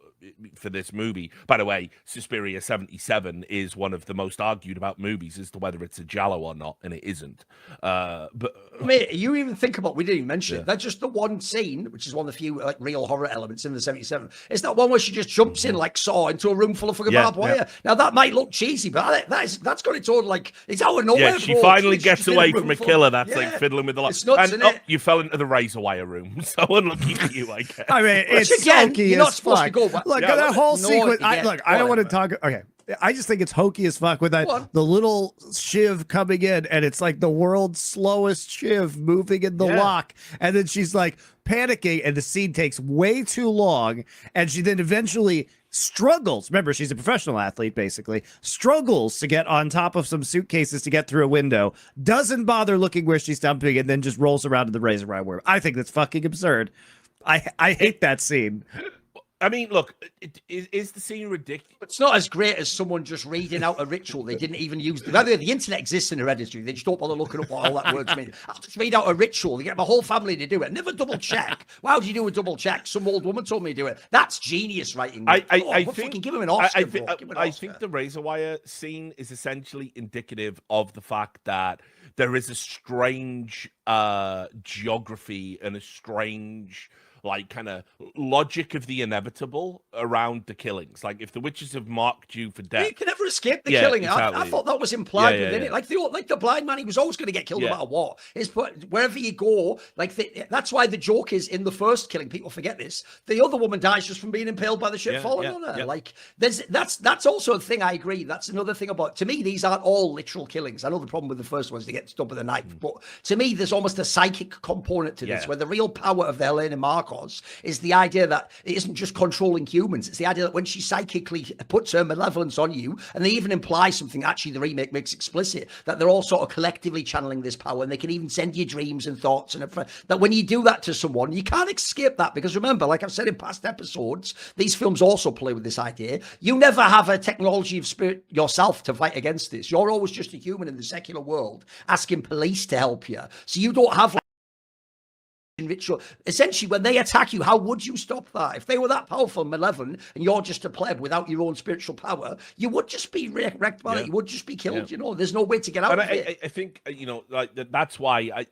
for this movie. By the way, Suspiria 77 is one of the most argued about movies as to whether it's a giallo or not, and it isn't. But mate, you even think about, we didn't even mention it. That's just the one scene, which is one of the few like real horror elements in the 77. It's that one where she just jumps in like Saw into a room full of fucking barbed wire. Now that might look cheesy, but that's got its own like it's out of nowhere. Yeah, she finally gets away from a killer that's like fiddling with the light. And you fell into the razor wire room. So unlucky for you, I guess. I mean, it's again, hokey you're not supposed to go. Look, that whole sequence. I don't want to talk. Okay, I just think it's hokey as fuck with that the little shiv coming in, and it's like the world's slowest shiv moving in the lock, and then she's like panicking, and the scene takes way too long, and she then eventually struggles. Remember, she's a professional athlete, basically. Struggles to get on top of some suitcases to get through a window. Doesn't bother looking where she's dumping, and then just rolls around to the razor wire. I think that's fucking absurd. I hate that scene. I mean, look, is the scene ridiculous? It's not as great as someone just reading out a ritual. They didn't even use the internet exists in Hereditary. They just don't bother looking up what all that words mean. I'll just read out a ritual. They get my whole family to do it. Never double check. Why would you do a double check? Some old woman told me to do it. That's genius writing. I think give him an Oscar. I think the razor wire scene is essentially indicative of the fact that there is a strange geography and a strange like kind of logic of the inevitable around the killings. Like if the witches have marked you for death, you can never escape the killing. Exactly. I thought that was implied within it. Like the blind man, he was always going to get killed no matter what. Wherever you go, that's why the joke is in the first killing. People forget this. The other woman dies just from being impaled by the ship falling on her. Like that's also a thing. I agree. That's another thing about. To me, these aren't all literal killings. I know the problem with the first one is they get stuck with a knife, but to me, there's almost a psychic component to this, where the real power of the Helena Marcos is the idea that it isn't just controlling humans. It's the idea that when she psychically puts her malevolence on you, and they even imply something, actually the remake makes explicit, that they're all sort of collectively channeling this power, and they can even send you dreams and thoughts, and that when you do that to someone, you can't escape that, because remember, like I've said in past episodes, these films also play with this idea. You never have a technology of spirit yourself to fight against this. You're always just a human in the secular world asking police to help you. So you don't have ritual. Essentially, when they attack you, how would you stop that? If they were that powerful and malevolent, and you're just a pleb without your own spiritual power, you would just be wrecked by it. You would just be killed. You know, there's no way to get out of it. I think like that's why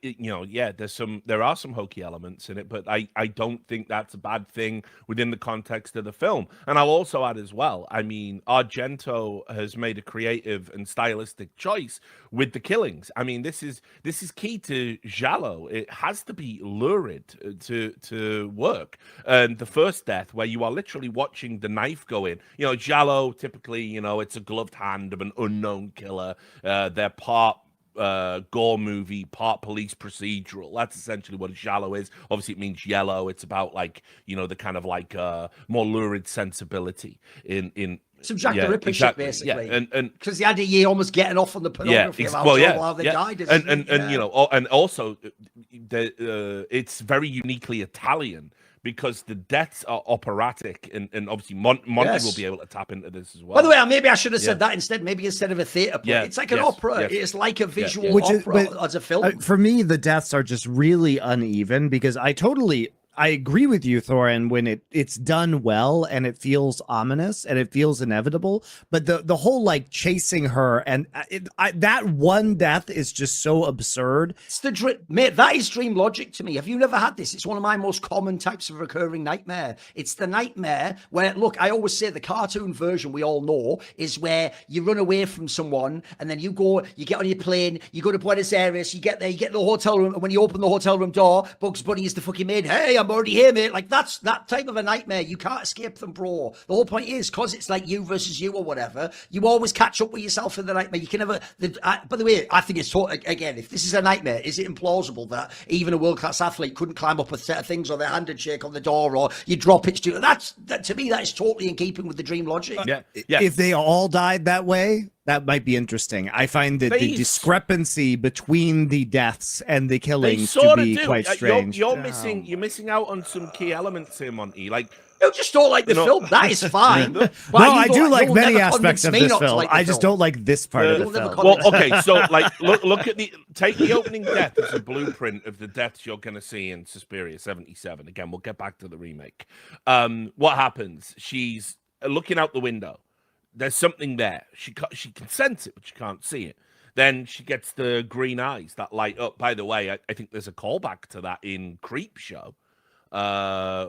there are some hokey elements in it, but I don't think that's a bad thing within the context of the film. And I'll also add as well, I mean, Argento has made a creative and stylistic choice with the killings. I mean, this is key to Giallo. It has to be lurid to work. And the first death, where you are literally watching the knife go in, Giallo typically, it's a gloved hand of an unknown killer. They're part gore movie, part police procedural. That's essentially what a Giallo is. Obviously it means yellow. It's about the kind of more lurid sensibility in some Jack the Ripper shit, basically. And because the idea you're almost getting off on the pornography of how they died. And also it's very uniquely Italian, because the deaths are operatic, and obviously Monty will be able to tap into this as well. By the way, maybe I should have said that instead. Maybe instead of a theatre play, it's like an opera. It's like a visual opera as a film. For me, the deaths are just really uneven, because I agree with you, Thorin, when it's done well and it feels ominous and it feels inevitable. But the whole chasing her and that one death is just so absurd. It's mate, that is dream logic to me. Have you never had this? It's one of my most common types of recurring nightmare. It's the nightmare where, look, I always say the cartoon version we all know is where you run away from someone, and then you get on your plane, you go to Buenos Aires, you get there, you get to the hotel room, and when you open the hotel room door, Bugs Bunny is the fucking maid. Hey, I'm already here, mate. Like, that's that type of a nightmare. You can't escape them, bro. The whole point is, because it's like you versus you or whatever, you always catch up with yourself in the nightmare. You can never. By the way, I think it's again, if this is a nightmare, is it implausible that even a world-class athlete couldn't climb up a set of things, or their hand and shake on the door, or you drop it to that? To me, that is totally in keeping with the dream logic. If they all died that way, that might be interesting. I find that the discrepancy between the deaths and the killings to be quite strange. You're missing out on some key elements here, Monty. Like, you just don't like the film. That is fine. No, I do like many aspects of this film. I just don't like this part of the film. Well, okay, so look at take the opening death as a blueprint of the deaths you're going to see in Suspiria 77. Again, we'll get back to the remake. What happens? She's looking out the window. There's something there. She can sense it, but she can't see it. Then she gets the green eyes that light up. By the way, I think there's a callback to that in Creepshow. I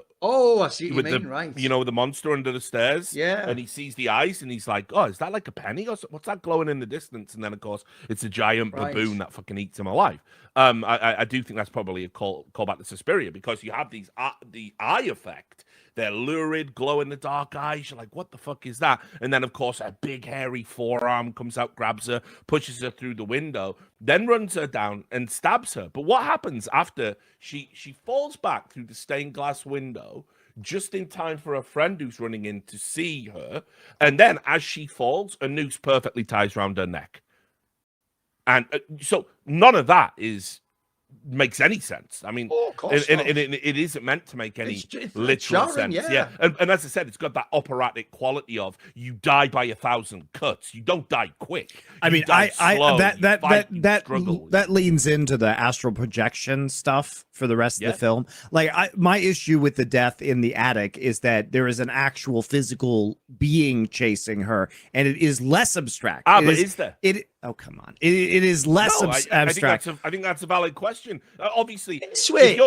see what you mean, right. The monster under the stairs. Yeah. And he sees the eyes, and he's like, oh, is that like a penny? Or what's that glowing in the distance? And then, of course, it's a giant baboon that fucking eats him alive. I do think that's probably a callback to Suspiria, because you have the eye effect. They're lurid, glow in the dark eyes. You're like, what the fuck is that? And then, of course, a big hairy forearm comes out, grabs her, pushes her through the window, then runs her down and stabs her. But what happens after she falls back through the stained glass window just in time for a friend who's running in to see her? And then as she falls, a noose perfectly ties around her neck. And so none of that makes any sense. I mean, it isn't meant to make any literal sense. Yeah. And as I said, it's got that operatic quality of you die by 1,000 cuts. You don't die quick. I mean, that leans into the astral projection stuff for the rest of the film. Like my issue with the death in the attic is that there is an actual physical being chasing her, and it is less abstract. Is there? Oh, come on. It is less abstract. I think that's a valid question. Obviously,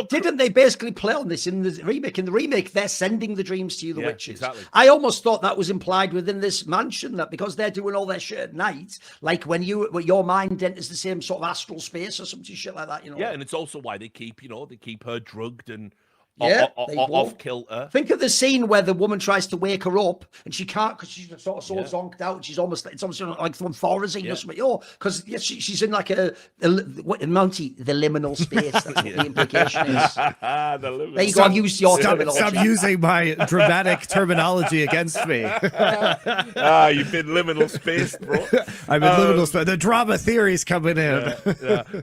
didn't they basically play on this in the remake? In the remake, they're sending the dreams to you, the witches. Exactly. I almost thought that was implied within this mansion, that because they're doing all their shit at night, like when your mind enters the same sort of astral space or something shit like that, Yeah, and it's also why they keep her drugged and off kilter. Think of the scene where the woman tries to wake her up and she can't because she's sort of zonked out. And it's almost like from Thorin or something. Because she's in like the liminal space. That's what the implication is. There you go. I've used your terminology. Stop using my dramatic terminology against me. You've been liminal space, bro. I've been liminal space. The drama theory's coming in.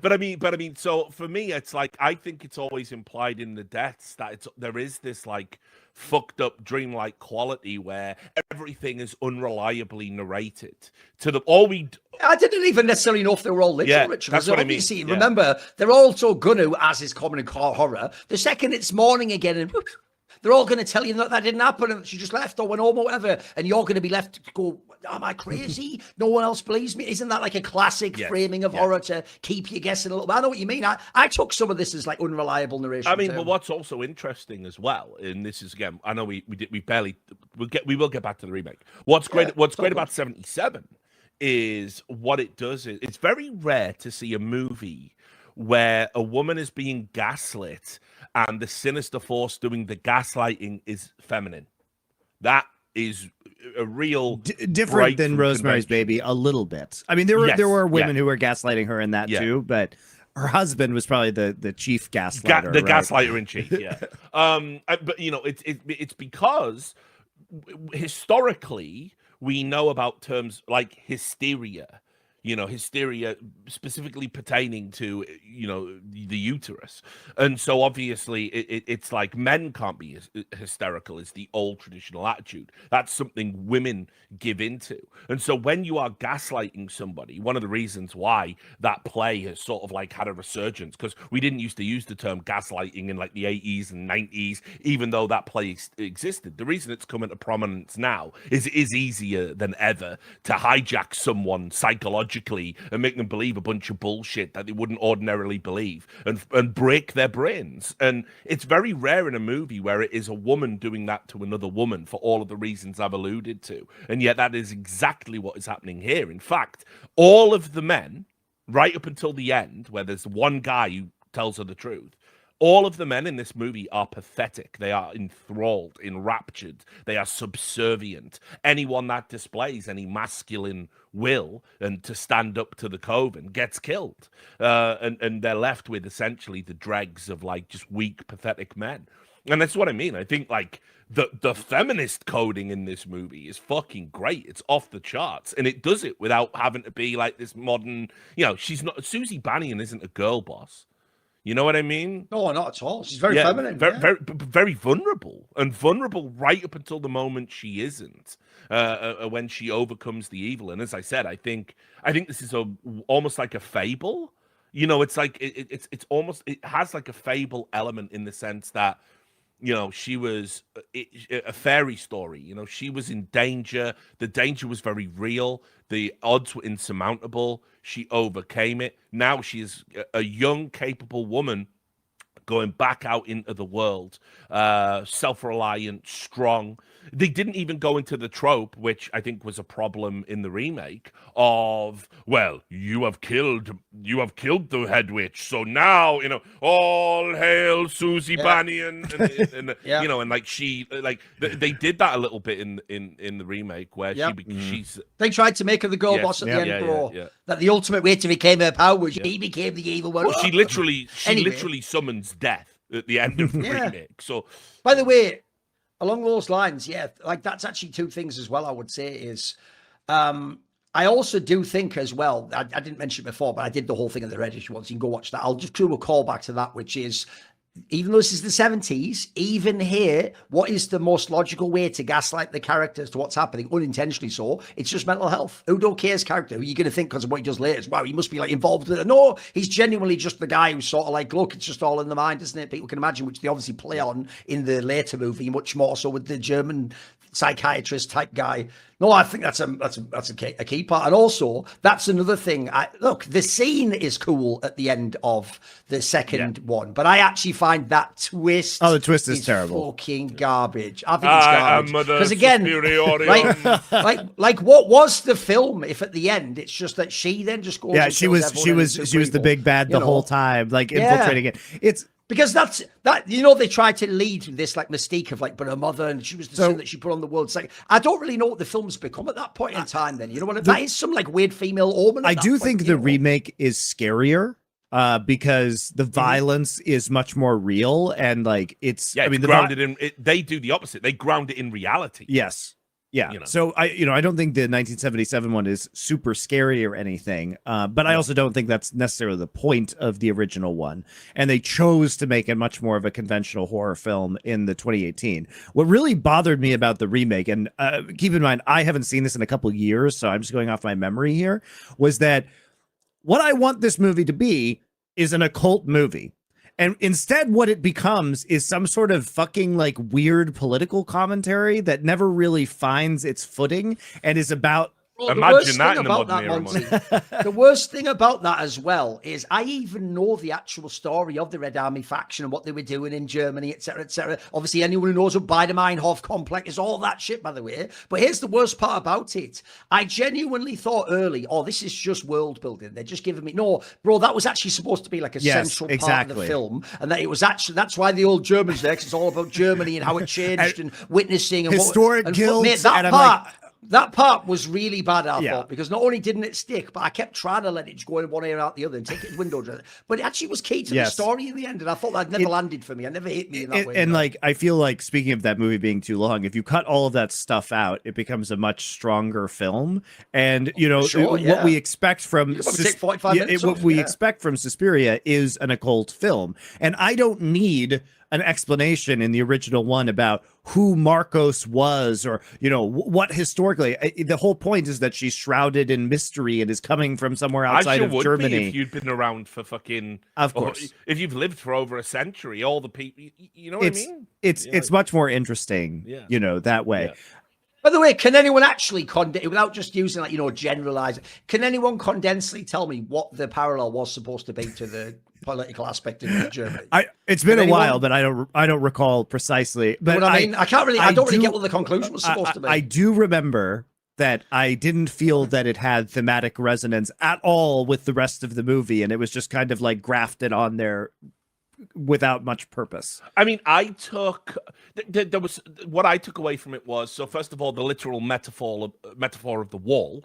But I mean, so for me, it's like I think it's always implied in the deaths that there is this like fucked up dreamlike quality where everything is unreliably narrated to the I didn't even necessarily know if they were all literal rituals. That's what I mean. Remember, they're also going to, as is common in horror, the second it's morning again and they're all going to tell you that didn't happen and she just left or went home or whatever, and you're going to be left to go, am I crazy? No one else believes me. Isn't that like a classic framing of horror to keep you guessing a little bit? I know what you mean. I took some of this as like unreliable narration. I mean, but what's also interesting as well, and this is again, I know we will get back to the remake. What's great about 77 is what it does. It's very rare to see a movie where a woman is being gaslit and the sinister force doing the gaslighting is feminine. That is a real different than Rosemary's Baby a little bit. I mean, there were women who were gaslighting her in that too, but her husband was probably the chief gaslighter, gaslighter in chief. Yeah, but it's because historically we know about terms like hysteria. Hysteria specifically pertaining to, the uterus. And so obviously it's like men can't be hysterical is the old traditional attitude. That's something women give into. And so when you are gaslighting somebody, one of the reasons why that play has sort of like had a resurgence, because we didn't used to use the term gaslighting in like the 80s and 90s, even though that play existed. The reason it's come into prominence now is it is easier than ever to hijack someone psychologically and make them believe a bunch of bullshit that they wouldn't ordinarily believe and break their brains. And it's very rare in a movie where it is a woman doing that to another woman for all of the reasons I've alluded to. And yet that is exactly what is happening here. In fact, all of the men, right up until the end, where there's one guy who tells her the truth, all of the men in this movie are pathetic. They are enthralled, enraptured. They are subservient. Anyone that displays any masculine will and to stand up to the coven gets killed. And they're left with essentially the dregs of like just weak, pathetic men. And that's what I mean. I think like the feminist coding in this movie is fucking great. It's off the charts. And it does it without having to be like this modern, she's not, Susie Bannion isn't a girl boss. You know what I mean? No, not at all. She's very feminine. Very vulnerable. And vulnerable right up until the moment she isn't. When she overcomes the evil. And as I said, I think this is almost like a fable. It's like it's almost, it has like a fable element in the sense that, she was a fairy story. She was in danger. The danger was very real. The odds were insurmountable. She overcame it. Now she is a young, capable woman going back out into the world, self-reliant, strong. They didn't even go into the trope, which I think was a problem in the remake, of, well, you have killed the head witch, so now, all hail Susie Bannion, and and like she, like they did that a little bit in the remake where she's. They tried to make her the girl boss at the end, bro. That the ultimate way to become her power was she became the evil one. Well, she literally summons death at the end of the remake. So, by the way, along those lines, like that's actually two things as well. I would say is, I also do think as well. I didn't mention it before, but I did the whole thing at the Reddit once. You can go watch that. I'll just do a call back to that, which is even though this is the 70s, even here, what is the most logical way to gaslight the characters to what's happening, unintentionally so? It's just mental health. Udo Kier's character, who you're going to think because of what he does later, is, wow, he must be like involved with it. No, he's genuinely just the guy who's sort of like, look, it's just all in the mind, isn't it? People can imagine, which they obviously play on in the later movie, much more so with the German psychiatrist type guy. No, I think that's a key part. And also, that's another thing. Look, the scene is cool at the end of the second one, but I actually find that twist. Oh, the twist is terrible. Fucking garbage. I think it's garbage. Because again, like what was the film if at the end it's just that she then just goes? Yeah, she was the big bad the whole time, like infiltrating it. It's. Because that's they tried to lead this like mystique of like, but her mother, and she was the sin that she put on the world. It's like, I don't really know what the film's become at that point in time. Then, you know what? That is some like weird female omen. I do think the remake is scarier because the violence is much more real and like it's. Yeah, I mean, grounded in. They do the opposite. They ground it in reality. Yes. Yeah. So I don't think the 1977 one is super scary or anything. But I also don't think that's necessarily the point of the original one. And they chose to make it much more of a conventional horror film in the 2018. What really bothered me about the remake, and keep in mind, I haven't seen this in a couple of years, so I'm just going off my memory here, was that what I want this movie to be is an occult movie. And instead, what it becomes is some sort of fucking like weird political commentary that never really finds its footing and is about. Well, imagine that in the modern era, Monty. The worst thing about that as well is I even know the actual story of the Red Army faction and what they were doing in Germany, etc., etc. Obviously, anyone who knows what Biedermeinhof complex is, all that shit, by the way. But here's the worst part about it. I genuinely thought early, this is just world building. They're just giving me... No, bro, that was actually supposed to be like a central part of the film. And that it was actually... That's why the old Germans there, because it's all about Germany and how it changed and witnessing. And historic guilds. That part was really bad, I thought, because not only didn't it stick, but I kept trying to let it go in one ear out the other and take it window dressing. But it actually was key to the story in the end, and I thought that never landed for me. It never hit me in that way. And like, I feel like, speaking of that movie being too long, if you cut all of that stuff out, it becomes a much stronger film. And what we expect from expect from Suspiria is an occult film, and I don't need an explanation in the original one about who Marcos was or, what historically. The whole point is that she's shrouded in mystery and is coming from somewhere outside of Germany. If you'd been around for fucking... Of course. If you've lived for over a century, all the people... You know what I mean? It's much more interesting, that way. Yeah. By the way, can anyone actually without just using generalize, can anyone condensely tell me what the parallel was supposed to be to the political aspect in Germany? It's been a while, but I don't recall precisely. But you know what I mean, I don't really get what the conclusion was supposed to be. I do remember that I didn't feel that it had thematic resonance at all with the rest of the movie, and it was just kind of like grafted on there without much purpose. I mean, there was what I took away from it was, so first of all, the literal metaphor of the wall,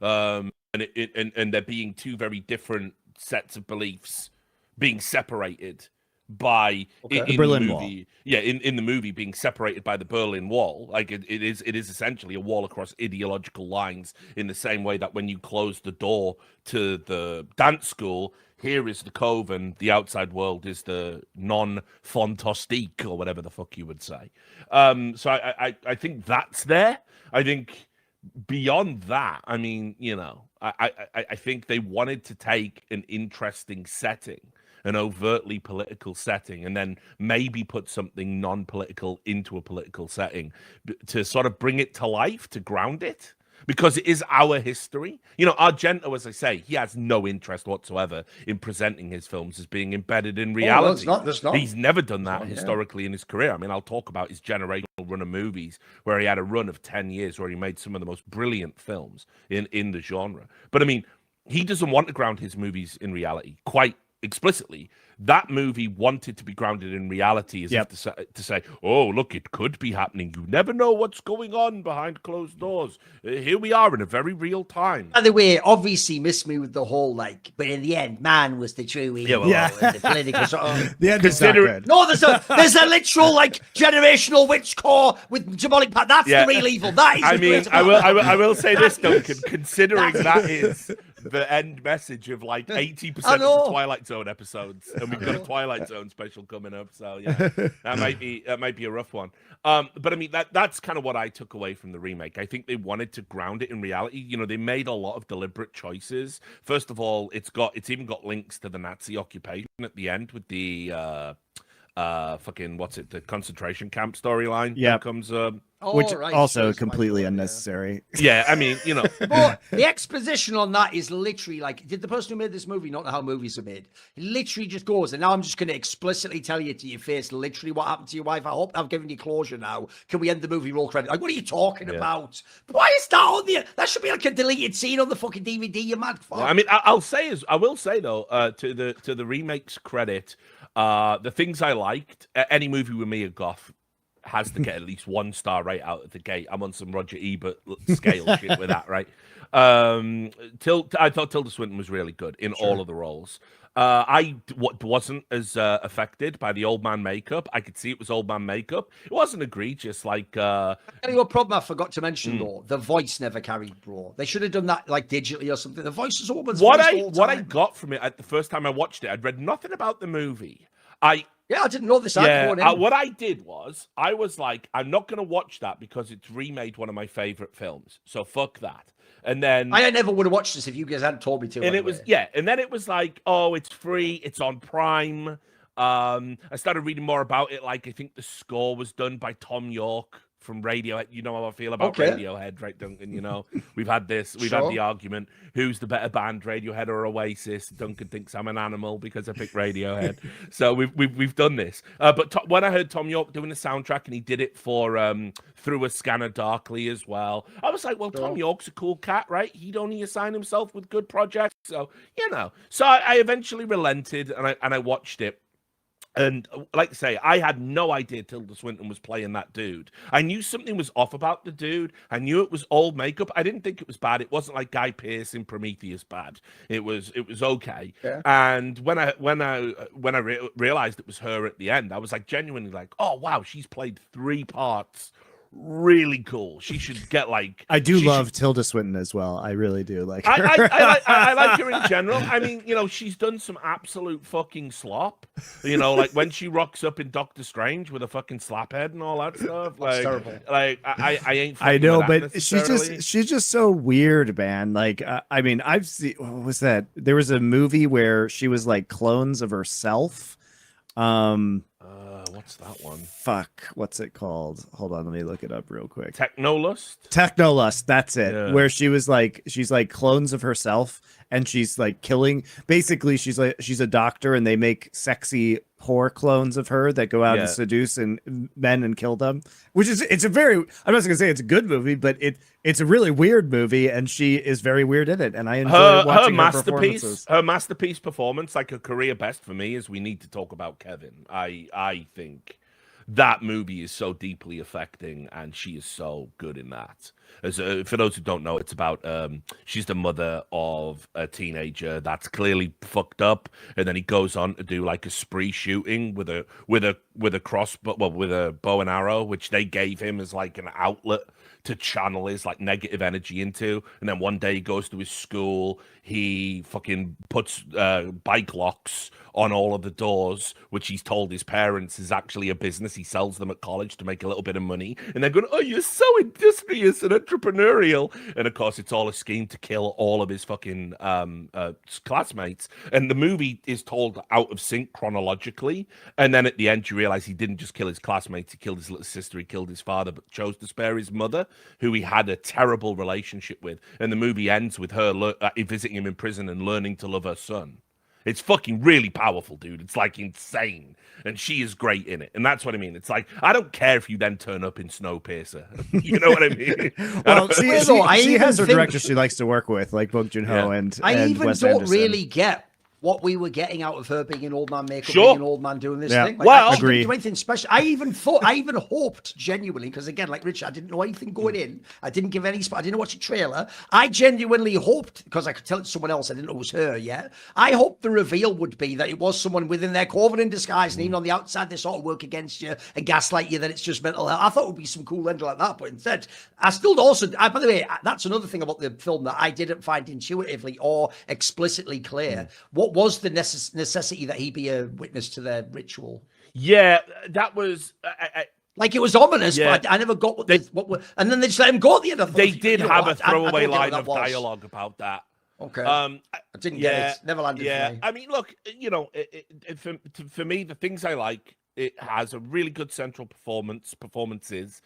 and there being two very different sets of beliefs being separated by the Berlin Wall. Yeah, in the movie being separated by the Berlin Wall. Like it is essentially a wall across ideological lines, in the same way that when you close the door to the dance school, here is the cove and the outside world is the non-fantastique, or whatever the fuck you would say. So I think that's there. I think beyond that, I mean, I think they wanted to take an interesting setting, an overtly political setting, and then maybe put something non-political into a political setting to sort of bring it to life, to ground it. Because it is our history. Argento, as I say, he has no interest whatsoever in presenting his films as being embedded in reality. There's not. He's never done that historically in his career. I mean, I'll talk about his generational run of movies where he had a run of 10 years where he made some of the most brilliant films in the genre. But I mean, he doesn't want to ground his movies in reality quite explicitly. That movie wanted to be grounded in reality, as if to say, oh, look, it could be happening. You never know what's going on behind closed doors. Here we are in a very real time. By the way, obviously missed me with the whole, but in the end, man was the true evil. The political sort of... The end is not good. No, there's a literal, generational witch core with demonic... That's the real evil. That is I will say this, Duncan, considering that is the end message of like 80% of the Twilight Zone episodes, and we've got a Twilight Zone special coming up. So yeah, that might be a rough one. But I mean, that's kind of what I took away from the remake. I think they wanted to ground it in reality. You know, they made a lot of deliberate choices. First of all, it's even got links to the Nazi occupation at the end with the the concentration camp storyline. Yeah, comes which also completely unnecessary. Yeah, I mean, you know, but the exposition on that is literally like, did the person who made this movie not know how movies are made? He literally just goes, and now I'm just going to explicitly tell you to your face literally what happened to your wife. I hope I've given you closure now. Can we end the movie? Roll credit. Like, what are you talking about? Why is that on the? That should be like a deleted scene on the fucking DVD. You mad fuck. Yeah, I mean, I will say though, to the remake's credit, the things I liked, any movie with Mia Goth has to get at least 1 star right out of the gate. I'm on some Roger Ebert scale shit with that, right? I thought Tilda Swinton was really good in all of the roles. I wasn't as affected by the old man makeup. I could see it was old man makeup. It wasn't egregious. Like, your problem I forgot to mention though, the voice never carried, bro. They should have done that like digitally or something. The voice is always what I got from it at the first time I watched it. I'd read nothing about the movie. I didn't know this. What I did was, I was like, I'm not going to watch that because it's remade one of my favorite films. So fuck that. And then I never would have watched this if you guys hadn't told me to. And it was and then it was like, oh, it's free, it's on Prime. I started reading more about it. Like, I think the score was done by Tom York from Radiohead. You know how I feel about Radiohead, right, Duncan? You know, we've had had the argument: who's the better band, Radiohead or Oasis? Duncan thinks I'm an animal because I picked Radiohead. So we've done this. But when I heard Tom York doing the soundtrack, and he did it for Through a Scanner Darkly as well, I was like, well, Tom York's a cool cat, right? He'd only assign himself with good projects, so you know. So I eventually relented, and I watched it. And like I say, I had no idea Tilda Swinton was playing that dude. I knew something was off about the dude. I knew it was old makeup. I didn't think it was bad. It wasn't like Guy Pearce in Prometheus bad. It was okay. Yeah. And when I realized it was her at the end, I was like genuinely like, oh wow, she's played 3 parts. Really cool. She should get like. I do love Tilda Swinton as well. I really do like her. I like her in general. I mean, you know, she's done some absolute fucking slop. You know, like when she rocks up in Doctor Strange with a fucking slap head and all that stuff. Like, terrible. Like I ain't. I know, but she's just so weird, man. Like, I mean, I've seen. What was that? There was a movie where she was like clones of herself. What's that one? Fuck, what's it called? Hold on, let me look it up real quick. Technolust, that's it. Yeah. Where she's like clones of herself, and she's like killing. Basically, she's a doctor, and they make sexy whore clones of her that go out and seduce men and kill them. It's a very, I'm not gonna say it's a good movie, but it's a really weird movie, and she is very weird in it, and I enjoy watching her performances. Her masterpiece performance, like a career best for me, is We Need to Talk About Kevin. I think that movie is so deeply affecting, and she is so good in that. For those who don't know, it's about she's the mother of a teenager that's clearly fucked up, and then he goes on to do like a spree shooting with a bow and arrow, which they gave him as like an outlet to channel his like negative energy into. And then one day he goes to his school, he fucking puts bike locks on all of the doors, which he's told his parents is actually a business. He sells them at college to make a little bit of money, and they're going, oh, you're so industrious and entrepreneurial. And of course it's all a scheme to kill all of his fucking classmates. And the movie is told out of sync chronologically, and then at the end you realize he didn't just kill his classmates, he killed his little sister, he killed his father, but chose to spare his mother, who he had a terrible relationship with. And the movie ends with her visiting him in prison and learning to love her son. It's fucking really powerful, dude. It's like insane. And she is great in it. And that's what I mean. It's like, I don't care if you then turn up in Snowpiercer. You know what I mean? Well, she has her directors she likes to work with, like Bong Joon-ho and I even Wes don't Anderson. really get what we were getting out of her being an old man makeup, Sure. being an old man doing this thing. Like, well, she didn't do anything special. I even hoped genuinely, because again, like Richard, I didn't know anything going in. I didn't give any. I didn't watch a trailer. I genuinely hoped, because I could tell it to someone else. I didn't know it was her yet. I hoped the reveal would be that it was someone within their coven in disguise, and even on the outside they sort of work against you and gaslight you that it's just mental health. I thought it would be some cool ending like that, but instead, I still also. By the way, that's another thing about the film that I didn't find intuitively or explicitly clear. What was the necessity that he be a witness to their ritual? Yeah, that was like it was ominous, yeah. but I never got what and then they just let him go at the end. They did have a throwaway line of dialogue about that. Okay. I didn't get it. Never landed for me. I mean, look, you know, for me, the things I like, it has a really good central performances,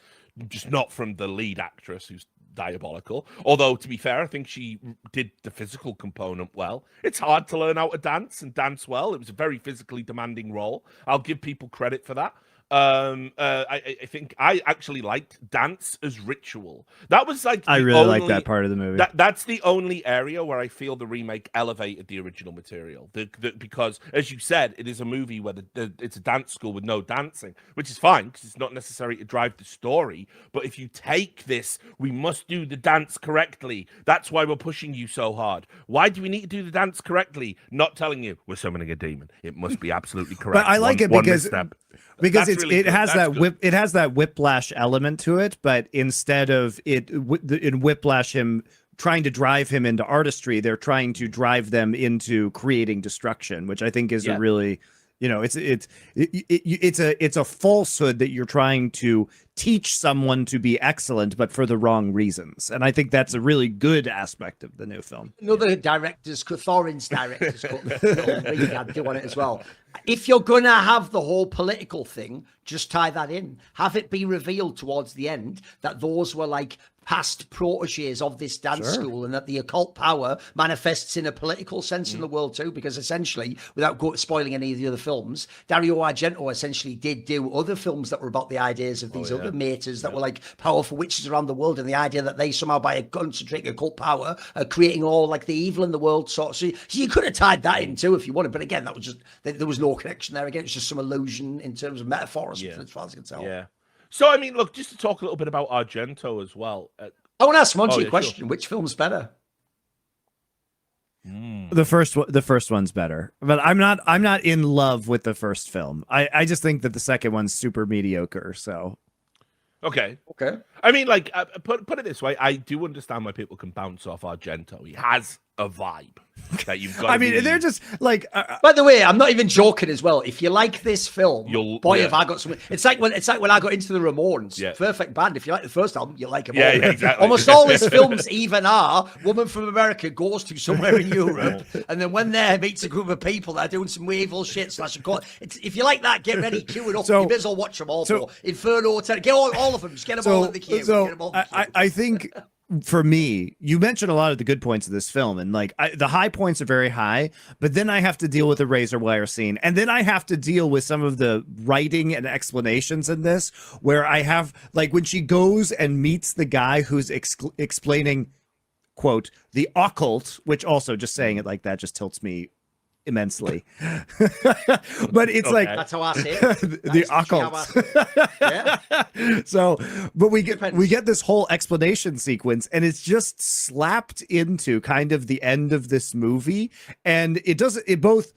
just not from the lead actress who's diabolical. Although, to be fair, I think she did the physical component well. It's hard to learn how to dance and dance well. It was a very physically demanding role. I'll give people credit for that. I think I actually liked dance as ritual. That was like I really like that part of the movie. That's the only area where I feel the remake elevated the original material. Because, as you said, it is a movie where it's a dance school with no dancing, which is fine because it's not necessary to drive the story. But if you take this, we must do the dance correctly. That's why we're pushing you so hard. Why do we need to do the dance correctly? Not telling you we're summoning a demon. It must be absolutely correct. But I like it because it has that whiplash element to it, but instead of it in Whiplash him trying to drive him into artistry, they're trying to drive them into creating destruction, which I think is a really, you know, it's a falsehood that you're trying to teach someone to be excellent, but for the wrong reasons. And I think that's a really good aspect of the new film. Another director's, Thorin's director's cut I'd do on it as well. If you're going to have the whole political thing, just tie that in. Have it be revealed towards the end that those were like past proteges of this dance school, and that the occult power manifests in a political sense in the world too, because essentially, without spoiling any of the other films, Dario Argento essentially did do other films that were about the ideas of these other maters that were like powerful witches around the world, and the idea that they somehow, by concentrating occult power, are creating all like the evil in the world. So you could have tied that in too if you wanted, but again, that was just, there was no connection there. Again, it's just some illusion in terms of metaphor, as far as I can tell. Yeah. So, I mean, look, just to talk a little bit about Argento as well. I want to ask Monty a question. Sure. Which film's better? The first one's better, but I'm not in love with the first film. I just think that the second one's super mediocre. So, okay. I mean, like, put it this way: I do understand why people can bounce off Argento. He has a vibe that you've got. I mean, they're just like. By the way, I'm not even joking as well. If you like this film, have I got some. It's like when I got into the Ramones. Yeah. Perfect band. If you like the first album, you like them all. Yeah, exactly. Almost all his films even are Woman from America goes to somewhere in Europe, and then when there meets a group of people that are doing some evil shit / if you like that, get ready, queue it up. You may as well watch them all. Inferno, get all of them. Just get them all in the queue. I think. For me, you mentioned a lot of the good points of this film, and like the high points are very high, but then I have to deal with the razor wire scene, and then I have to deal with some of the writing and explanations in this, where I have like when she goes and meets the guy who's explaining, quote, the occult, which also just saying it like that just tilts me immensely. But it's like that's how I say it. The occult. So, but we get this whole explanation sequence, and it's just slapped into kind of the end of this movie, and it both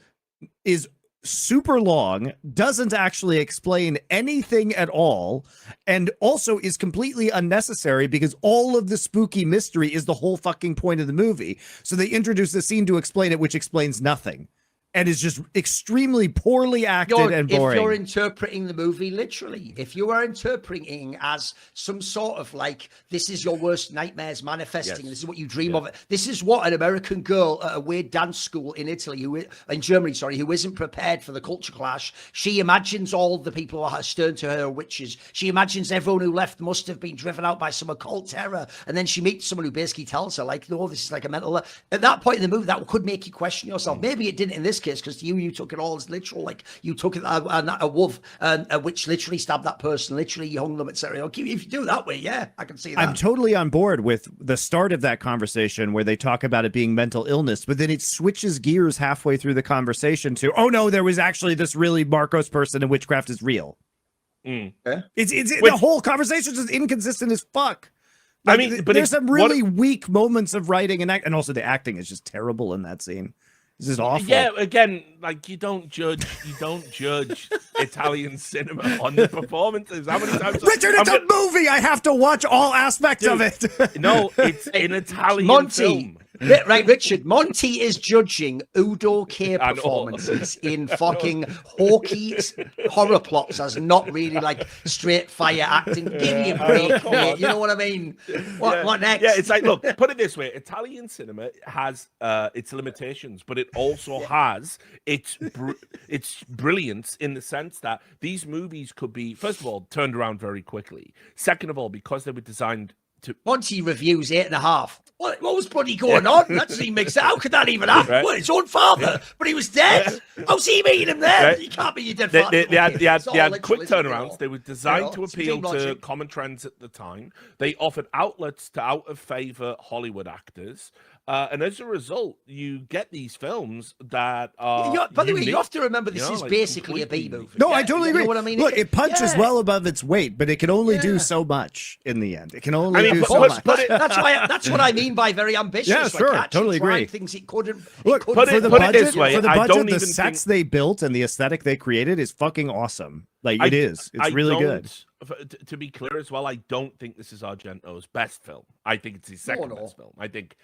is super long, doesn't actually explain anything at all, and also is completely unnecessary because all of the spooky mystery is the whole fucking point of the movie. So they introduce the scene to explain it, which explains nothing. And is just extremely poorly acted and boring. If you're interpreting the movie literally, if you are interpreting as some sort of like, this is your worst nightmares manifesting, this is what you dream of. This is what an American girl at a weird dance school in Germany, who isn't prepared for the culture clash. She imagines all the people who are stern to her are witches. She imagines everyone who left must have been driven out by some occult terror. And then she meets someone who basically tells her, like, no, this is like a mental. At that point in the movie, that could make you question yourself. Maybe it didn't in this case, case, because you took it all as literal. Like, you took it a wolf, a witch literally stabbed that person, literally hung them, etc. Okay, if you do it that way, yeah, I can see that. I'm totally on board with the start of that conversation where they talk about it being mental illness, but then it switches gears halfway through the conversation to, oh no, there was actually this really Marcos person and witchcraft is real. Yeah. The whole conversation is just inconsistent as fuck. Like, I mean, but there's some really weak moments of writing and also the acting is just terrible in that scene. This is awful. Yeah, again, like you don't judge Italian cinema on the performances. How many times? Richard, it's a movie. I have to watch all aspects of it. No, it's an Italian film. Right, Richard, Monty is judging Udo K performances in fucking hawky horror plots as not really like straight fire acting. Give me a break, mate. You know what I mean? What next? Yeah, it's like, look, put it this way. Italian cinema has its limitations, but it also has its brilliance in the sense that these movies could be, first of all, turned around very quickly. Second of all, because they were designed to... Monty reviews 8.5. What was bloody going on? That doesn't even make sense. How could that even happen? Right. Well, his own father, but he was dead. How's he meeting him there? Right. You can't be your dead father. They had quick turnarounds. They were designed to appeal to common trends at the time. They offered outlets to out-of-favor Hollywood actors. And as a result, you get these films that are... By the way, you have to remember this is like basically a B movie. No, I totally agree. You know what I mean? Look, it punches well above its weight, but it can only do so much in the end. It can only do so much. That's what I mean by very ambitious. Yeah, sure, like, totally agree. Things it couldn't. Look, put it this way, I don't the even sets they built and the aesthetic they created is fucking awesome. Like, it is. It's really good. To be clear as well, I don't think this is Argento's best film. I think it's his second best film. I think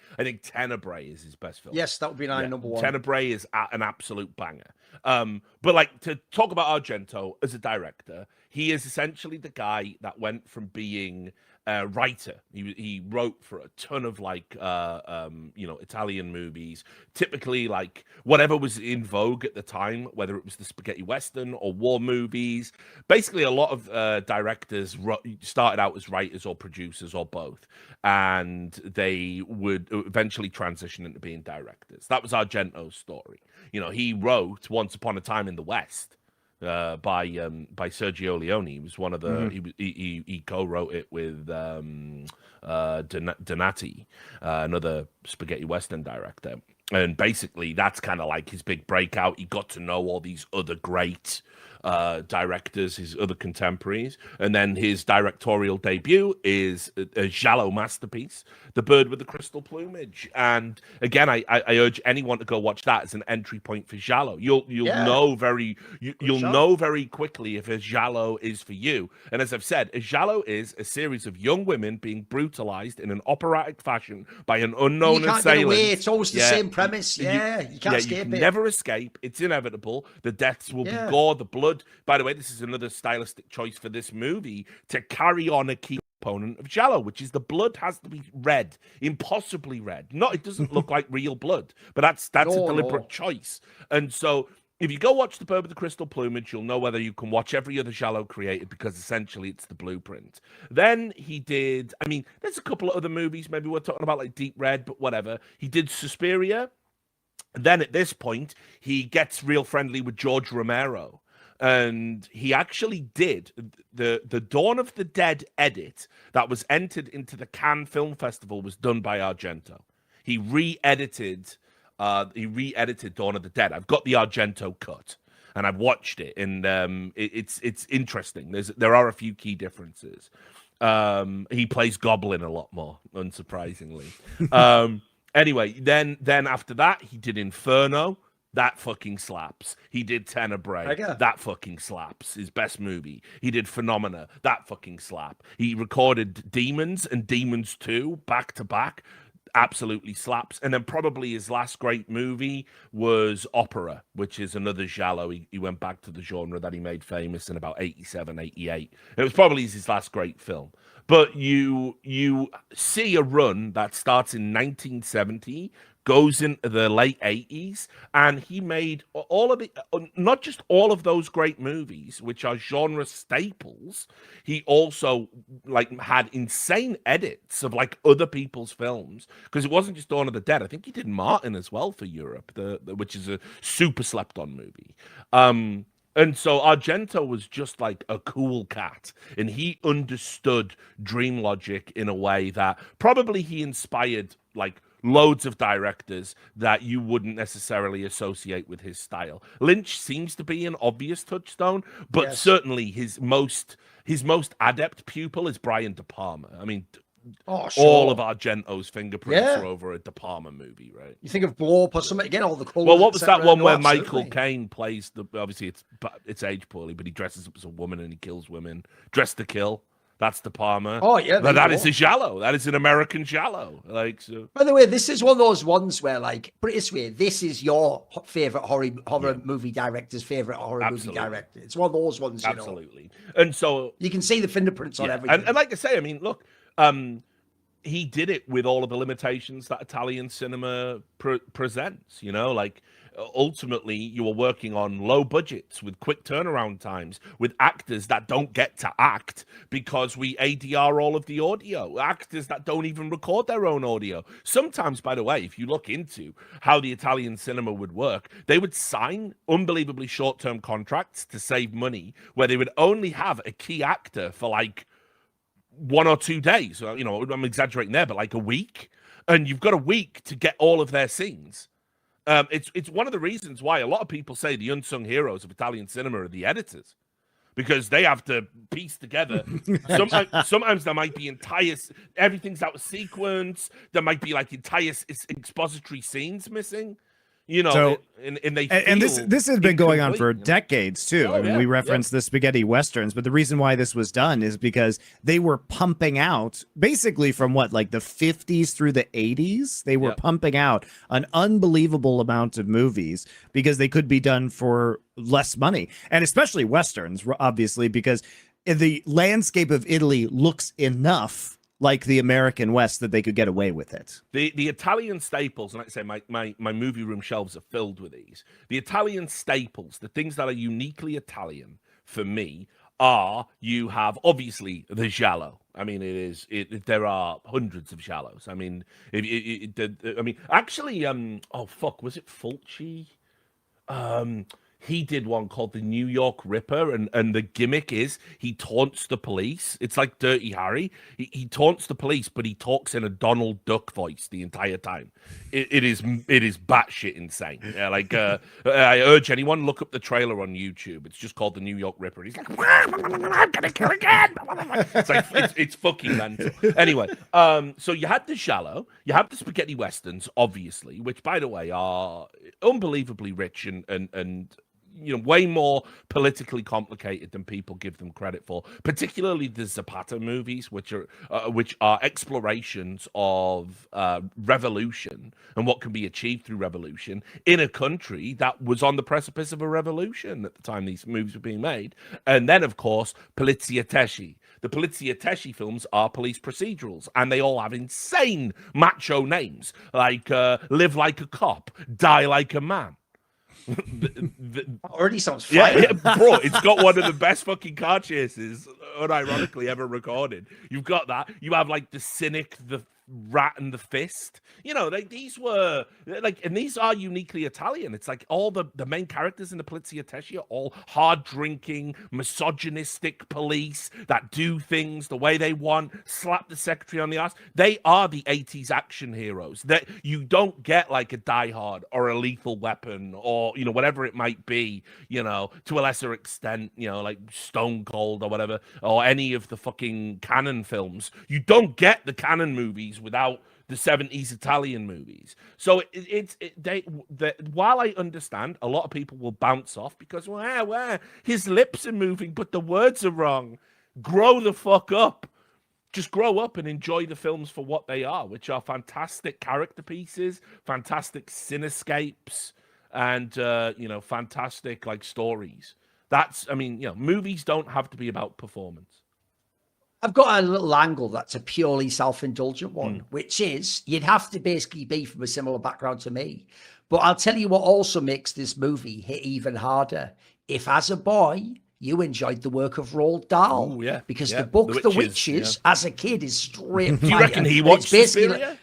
Tenebrae is his best film. Yes, that would be number one. Tenebrae is an absolute banger. But like, to talk about Argento as a director, he is essentially the guy that went from being a writer. He wrote for a ton of like Italian movies, typically like whatever was in vogue at the time, whether it was the spaghetti western or war movies. Basically, a lot of directors started out as writers or producers or both, and they would eventually transition into being directors. That was Argento's story. You know, he wrote Once Upon a Time in the West by Sergio Leone. He was one of the he co-wrote it with Donati, another spaghetti western director, and basically that's kind of like his big breakout. He got to know all these other great directors, his other contemporaries, and then his directorial debut is a giallo masterpiece, The Bird with the Crystal Plumage. And again, I urge anyone to go watch that as an entry point for giallo. You'll know know very quickly if a giallo is for you. And as I've said, a giallo is a series of young women being brutalized in an operatic fashion by an unknown assailant. Get away. It's always the same premise. You can't escape it. Never escape. It's inevitable. The deaths will be gore, the blood. By the way, this is another stylistic choice for this movie to carry on a key component of giallo, which is the blood has to be red, impossibly red. It doesn't look like real blood, but that's a deliberate choice. And so if you go watch The Bird with the Crystal Plumage, you'll know whether you can watch every other giallo created, because essentially it's the blueprint. Then he did, there's a couple of other movies, maybe we're talking about like Deep Red, but whatever. He did Suspiria. Then at this point, he gets real friendly with George Romero. And he actually did the Dawn of the Dead edit that was entered into the Cannes Film Festival was done by Argento. He re-edited Dawn of the Dead. I've got the Argento cut, and I've watched it, and it's interesting. There are a few key differences. He plays Goblin a lot more, unsurprisingly. Anyway, then after that, he did Inferno. That fucking slaps. He did Tenebrae. That fucking slaps. His best movie. He did Phenomena. That fucking slap. He recorded Demons and Demons 2 back to back. Absolutely slaps. And then probably his last great movie was Opera, which is another giallo. He went back to the genre that he made famous in about 87, 88. It was probably his last great film. But you see a run that starts in 1970, goes into the late 80s, and he made all of the, not just all of those great movies, which are genre staples. He also like had insane edits of like other people's films, because it wasn't just Dawn of the Dead. I think he did Martin as well for Europe, which is a super slept on movie. And so Argento was just like a cool cat, and he understood dream logic in a way that probably he inspired like loads of directors that you wouldn't necessarily associate with his style. Lynch seems to be an obvious touchstone, but certainly his most adept pupil is Brian De Palma. I mean, all of Argento's fingerprints are over a De Palma movie, right? You think of Blow Up or something again, all the colors. Well, what was that one where Michael Caine plays the? Obviously, it's aged poorly, but he dresses up as a woman and he kills women. Dressed to Kill. That's De Palma. Oh yeah, but that is a giallo. That is an American giallo. Like so. By the way, this is one of those ones where, like, put it this way: this is your favorite horror movie director's favorite horror movie director. It's one of those ones, absolutely. And so you can see the fingerprints on everything. And like I say, I mean, look. He did it with all of the limitations that Italian cinema presents, like ultimately you were working on low budgets with quick turnaround times, with actors that don't get to act because we ADR all of the audio, actors that don't even record their own audio. Sometimes, by the way, if you look into how the Italian cinema would work, they would sign unbelievably short-term contracts to save money, where they would only have a key actor for like 1 or 2 days. I'm exaggerating there, but like a week, and you've got a week to get all of their scenes. It's one of the reasons why a lot of people say the unsung heroes of Italian cinema are the editors, because they have to piece together. Sometimes there might be everything's out of sequence. There might be like entire expository scenes missing. So, and this has been going on for decades too. We referenced the spaghetti westerns, but the reason why this was done is because they were pumping out basically from like the 50s through the 80s. They were pumping out an unbelievable amount of movies because they could be done for less money, and especially westerns, obviously, because the landscape of Italy looks enough like the American West that they could get away with it. The Italian staples, and like I say, my movie room shelves are filled with these. The Italian staples, the things that are uniquely Italian for me, you have obviously the giallo. I mean, there are hundreds of giallos. I mean, was it Fulci? He did one called the New York Ripper, and the gimmick is he taunts the police. It's like Dirty Harry. He taunts the police, but he talks in a Donald Duck voice the entire time. It is batshit insane. I urge anyone, look up the trailer on YouTube. It's just called the New York Ripper. He's like, I'm gonna kill again. It's like it's fucking mental. Anyway, so you had the giallo, you have the spaghetti westerns, obviously, which by the way are unbelievably rich and way more politically complicated than people give them credit for. Particularly the Zapata movies, which are explorations of revolution and what can be achieved through revolution in a country that was on the precipice of a revolution at the time these movies were being made. And then, of course, Poliziotteschi. The Poliziotteschi films are police procedurals, and they all have insane macho names, like Live Like a Cop, Die Like a Man. Already sounds fire. Yeah, bro, it's got one of the best fucking car chases, unironically, ever recorded. You've got that. You have like the Cynic, the Rat, and the Fist. These were and these are uniquely Italian. It's like all the main characters in the Poliziotteschi are all hard drinking, misogynistic police that do things the way they want, slap the secretary on the ass. They are the 80s action heroes that you don't get like a Die Hard or a Lethal Weapon or whatever it might be, to a lesser extent, like Stone Cold or whatever, or any of the fucking Cannon films. You don't get the Cannon movies without the 70s Italian movies. So while I understand a lot of people will bounce off because his lips are moving but the words are wrong, grow the fuck up. Just grow up and enjoy the films for what they are, which are fantastic character pieces, fantastic cinescapes, and fantastic like stories. Movies don't have to be about performance. I've got a little angle that's a purely self-indulgent one, which is you'd have to basically be from a similar background to me. But I'll tell you what also makes this movie hit even harder. If as a boy you enjoyed the work of Roald Dahl, because the book The Witches as a kid is straight. Do you reckon he watched Suspiria?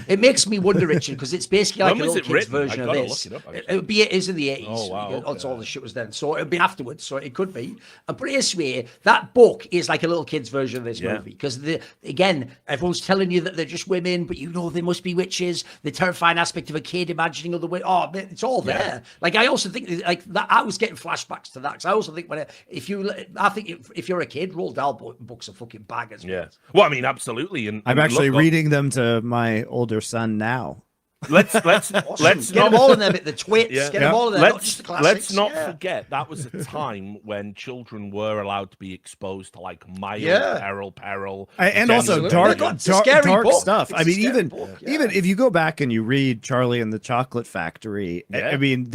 It makes me wonder, Richard, because it's basically like When a was little it kid's written? version I of gotta this. look it up, It is in the 80s. Oh, wow. That's all the shit was then. So it'll be afterwards. So it could be. And put it this way, that book is like a little kid's version of this movie. Because, again, everyone's telling you that they're just women, but you know they must be witches. The terrifying aspect of a kid imagining other women. Oh, it's all there. Like, I also think, like, that I was getting flashbacks to that. Because I also think, if you're a kid, Roald Dahl books are fucking baggers. Yeah. Well, I mean, absolutely. And I'm actually reading them to my older son now. Let's get them all in there, the twits, get them all in there, not just the classics. Let's not forget that was a time when children were allowed to be exposed to like mild peril, and also dark stuff. I mean, even if you go back and you read Charlie and the Chocolate Factory, I mean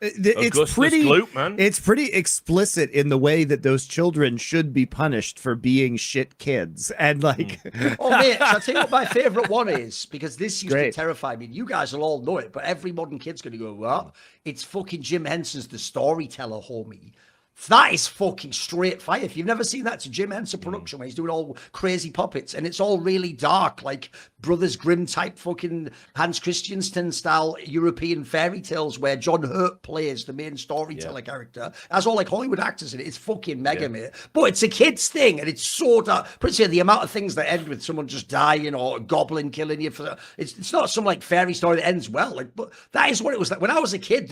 it's pretty explicit in the way that those children should be punished for being shit kids. And like oh mate, so I'll tell you what my favorite one is, because this used to terrify me. You guys will all know it, but every modern kid's gonna go, well, it's fucking Jim Henson's The Storyteller, homie. That is fucking straight fire. If you've never seen that, it's a Jim Henson production where he's doing all crazy puppets, and it's all really dark, like Brothers Grimm type fucking Hans Christiansen style European fairy tales where John Hurt plays the main storyteller character. That's all like Hollywood actors in it. It's fucking mega, mate. But it's a kid's thing, and it's so dark. Pretty sure the amount of things that end with someone just dying or a goblin killing you it's not some like fairy story that ends well. Like, but that is what it was like when I was a kid.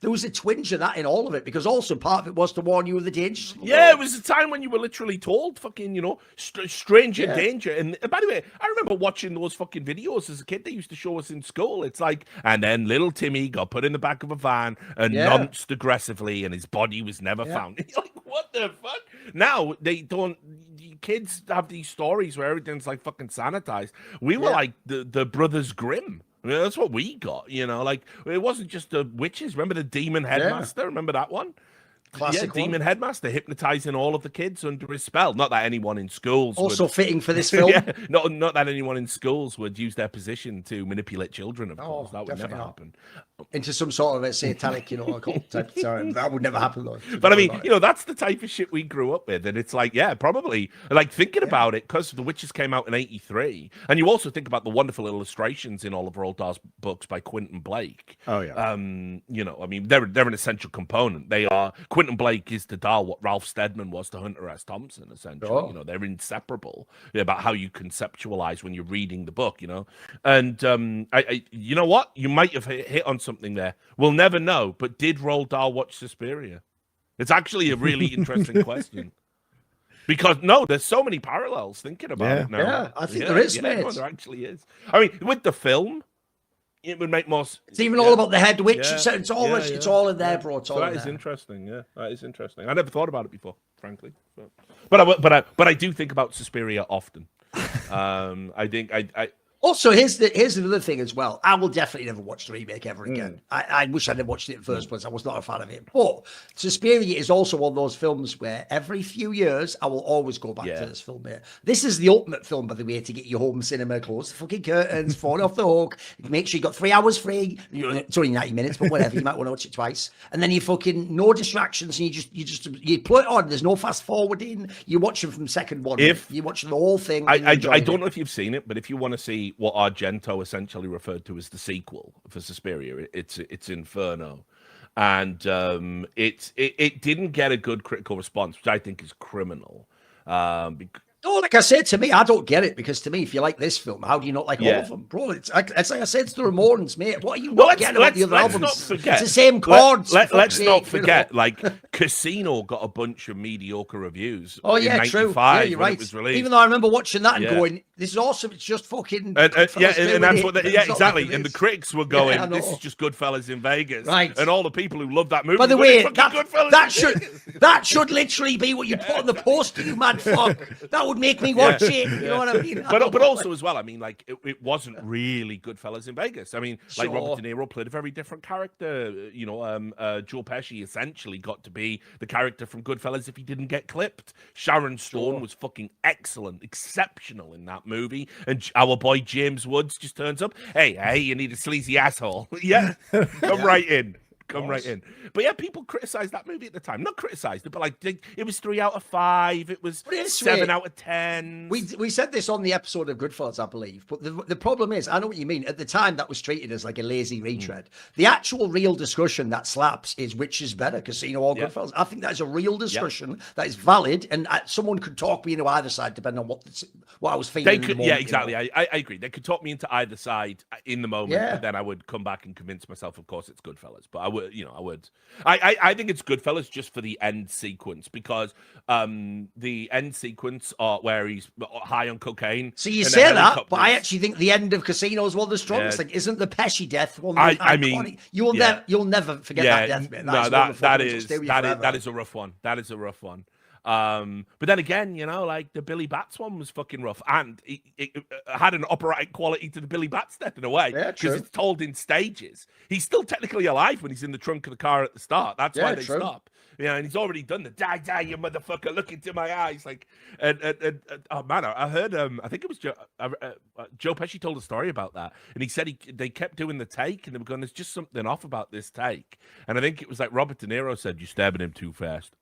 There was a twinge of that in all of it, because also part of it was to warn you of the dangers. Yeah, it was a time when you were literally told fucking, stranger danger. And by the way, I remember watching those fucking videos as a kid they used to show us in school. It's like, and then little Timmy got put in the back of a van and nunced aggressively, and his body was never found. You're like, what the fuck? Now, kids have these stories where everything's like fucking sanitized. We were like the Brothers Grimm. I mean, that's what we got, like it wasn't just the witches. Remember the Demon Headmaster? Remember that one? Classic one. Demon Headmaster hypnotizing all of the kids under his spell. Not that anyone in schools also fitting for this film. Not that anyone in schools would use their position to manipulate children, of course. That would never happen. Into some sort of a satanic, occult type of time. That would never happen, though. But I mean, that's the type of shit we grew up with. And it's like, probably. Like, thinking about it, because The Witches came out in 1983. And you also think about the wonderful illustrations in all of Roald Dahl's books by Quentin Blake. Oh, yeah. I mean, they're an essential component. They are. Quentin Blake is to Dahl what Ralph Steadman was to Hunter S. Thompson, essentially. Oh. They're inseparable about how you conceptualize when you're reading the book, And you know what? You might have hit on something there. We'll never know, but did Roald Dahl watch Suspiria? It's actually a really interesting question. Because, there's so many parallels thinking about it now. Yeah, I think there is, mate. There actually is. I mean, with the film, it would make more sense. It's even all about the head witch. So it's all in there, bro. It's all that is interesting. Yeah, that is interesting. I never thought about it before, frankly. But I do think about Suspiria often. I think I Also, here's another thing as well. I will definitely never watch the remake ever again. I wish I'd never watched it in the first place. I was not a fan of it. But Suspiria is also one of those films where every few years I will always go back to this film here. This is the ultimate film, by the way, to get your home cinema, close the fucking curtains, fall off the hook, make sure you got 3 hours free. It's only 90 minutes, but whatever. You might want to watch it twice. And then you fucking no distractions, and you put it on. There's no fast forwarding. You watch it from second one. You watch the whole thing. I don't know if you've seen it, but if you want to see what Argento essentially referred to as the sequel for Suspiria, it's Inferno, and it didn't get a good critical response, which I think is criminal. Like I said, to me, I don't get it, because to me, if you like this film, how do you not like all of them, bro? It's like I said, it's the Ramones, mate. What are you not getting about the other albums? Not forget, it's the same chords. Let's not forget, like Casino got a bunch of mediocre reviews. Oh yeah, true. Yeah, you're right. It was released. Even though I remember watching that and going, "This is awesome. It's just fucking." And that's what. Exactly. Like, and the critics were going, "This is just Goodfellas in Vegas." Right. And all the people who love that movie. By the way, that should literally be what you put on the poster, you mad fuck. That would make me watch it. You know what I mean? But also as well, I mean, like it wasn't really Goodfellas in Vegas. I mean, like Robert De Niro played a very different character. You know, Joe Pesci essentially got to be the character from Goodfellas if he didn't get clipped. Sharon Stone was fucking excellent, exceptional in that movie. And our boy James Woods just turns up. Hey, you need a sleazy asshole. Yeah, come right in. Come right in. But yeah, people criticized that movie at the time. Not criticized it, but like it was 3 out of 5. It was 7 out of 10. We said this on the episode of Goodfellas, I believe. But the problem is, I know what you mean. At the time, that was treated as like a lazy retread. The actual real discussion that slaps is which is better, Casino or Goodfellas. I think that is a real discussion that is valid, and someone could talk me into either side depending on what I was feeling. Exactly. I agree. They could talk me into either side in the moment, but then I would come back and convince myself, of course, it's Goodfellas. But I would. I think it's Goodfellas just for the end sequence, because the end sequence where he's high on cocaine. So you say that, but I actually think the end of Casino is one of the strongest. Like, isn't the Pesci death one? I mean, you'll never forget that death. Man. That is a rough one. That is a rough one. But then again, you know, like the Billy Bats one was fucking rough, and it had an operatic quality to the Billy Bats death in a way, because it's told in stages. He's still technically alive when he's in the trunk of the car at the start. That's why they stop. You know, and he's already done the die, you motherfucker, look into my eyes, like, and oh man, I heard, I think it was Joe Pesci told a story about that, and he said they kept doing the take, and they were going, there's just something off about this take, and I think it was like Robert De Niro said, you're stabbing him too fast.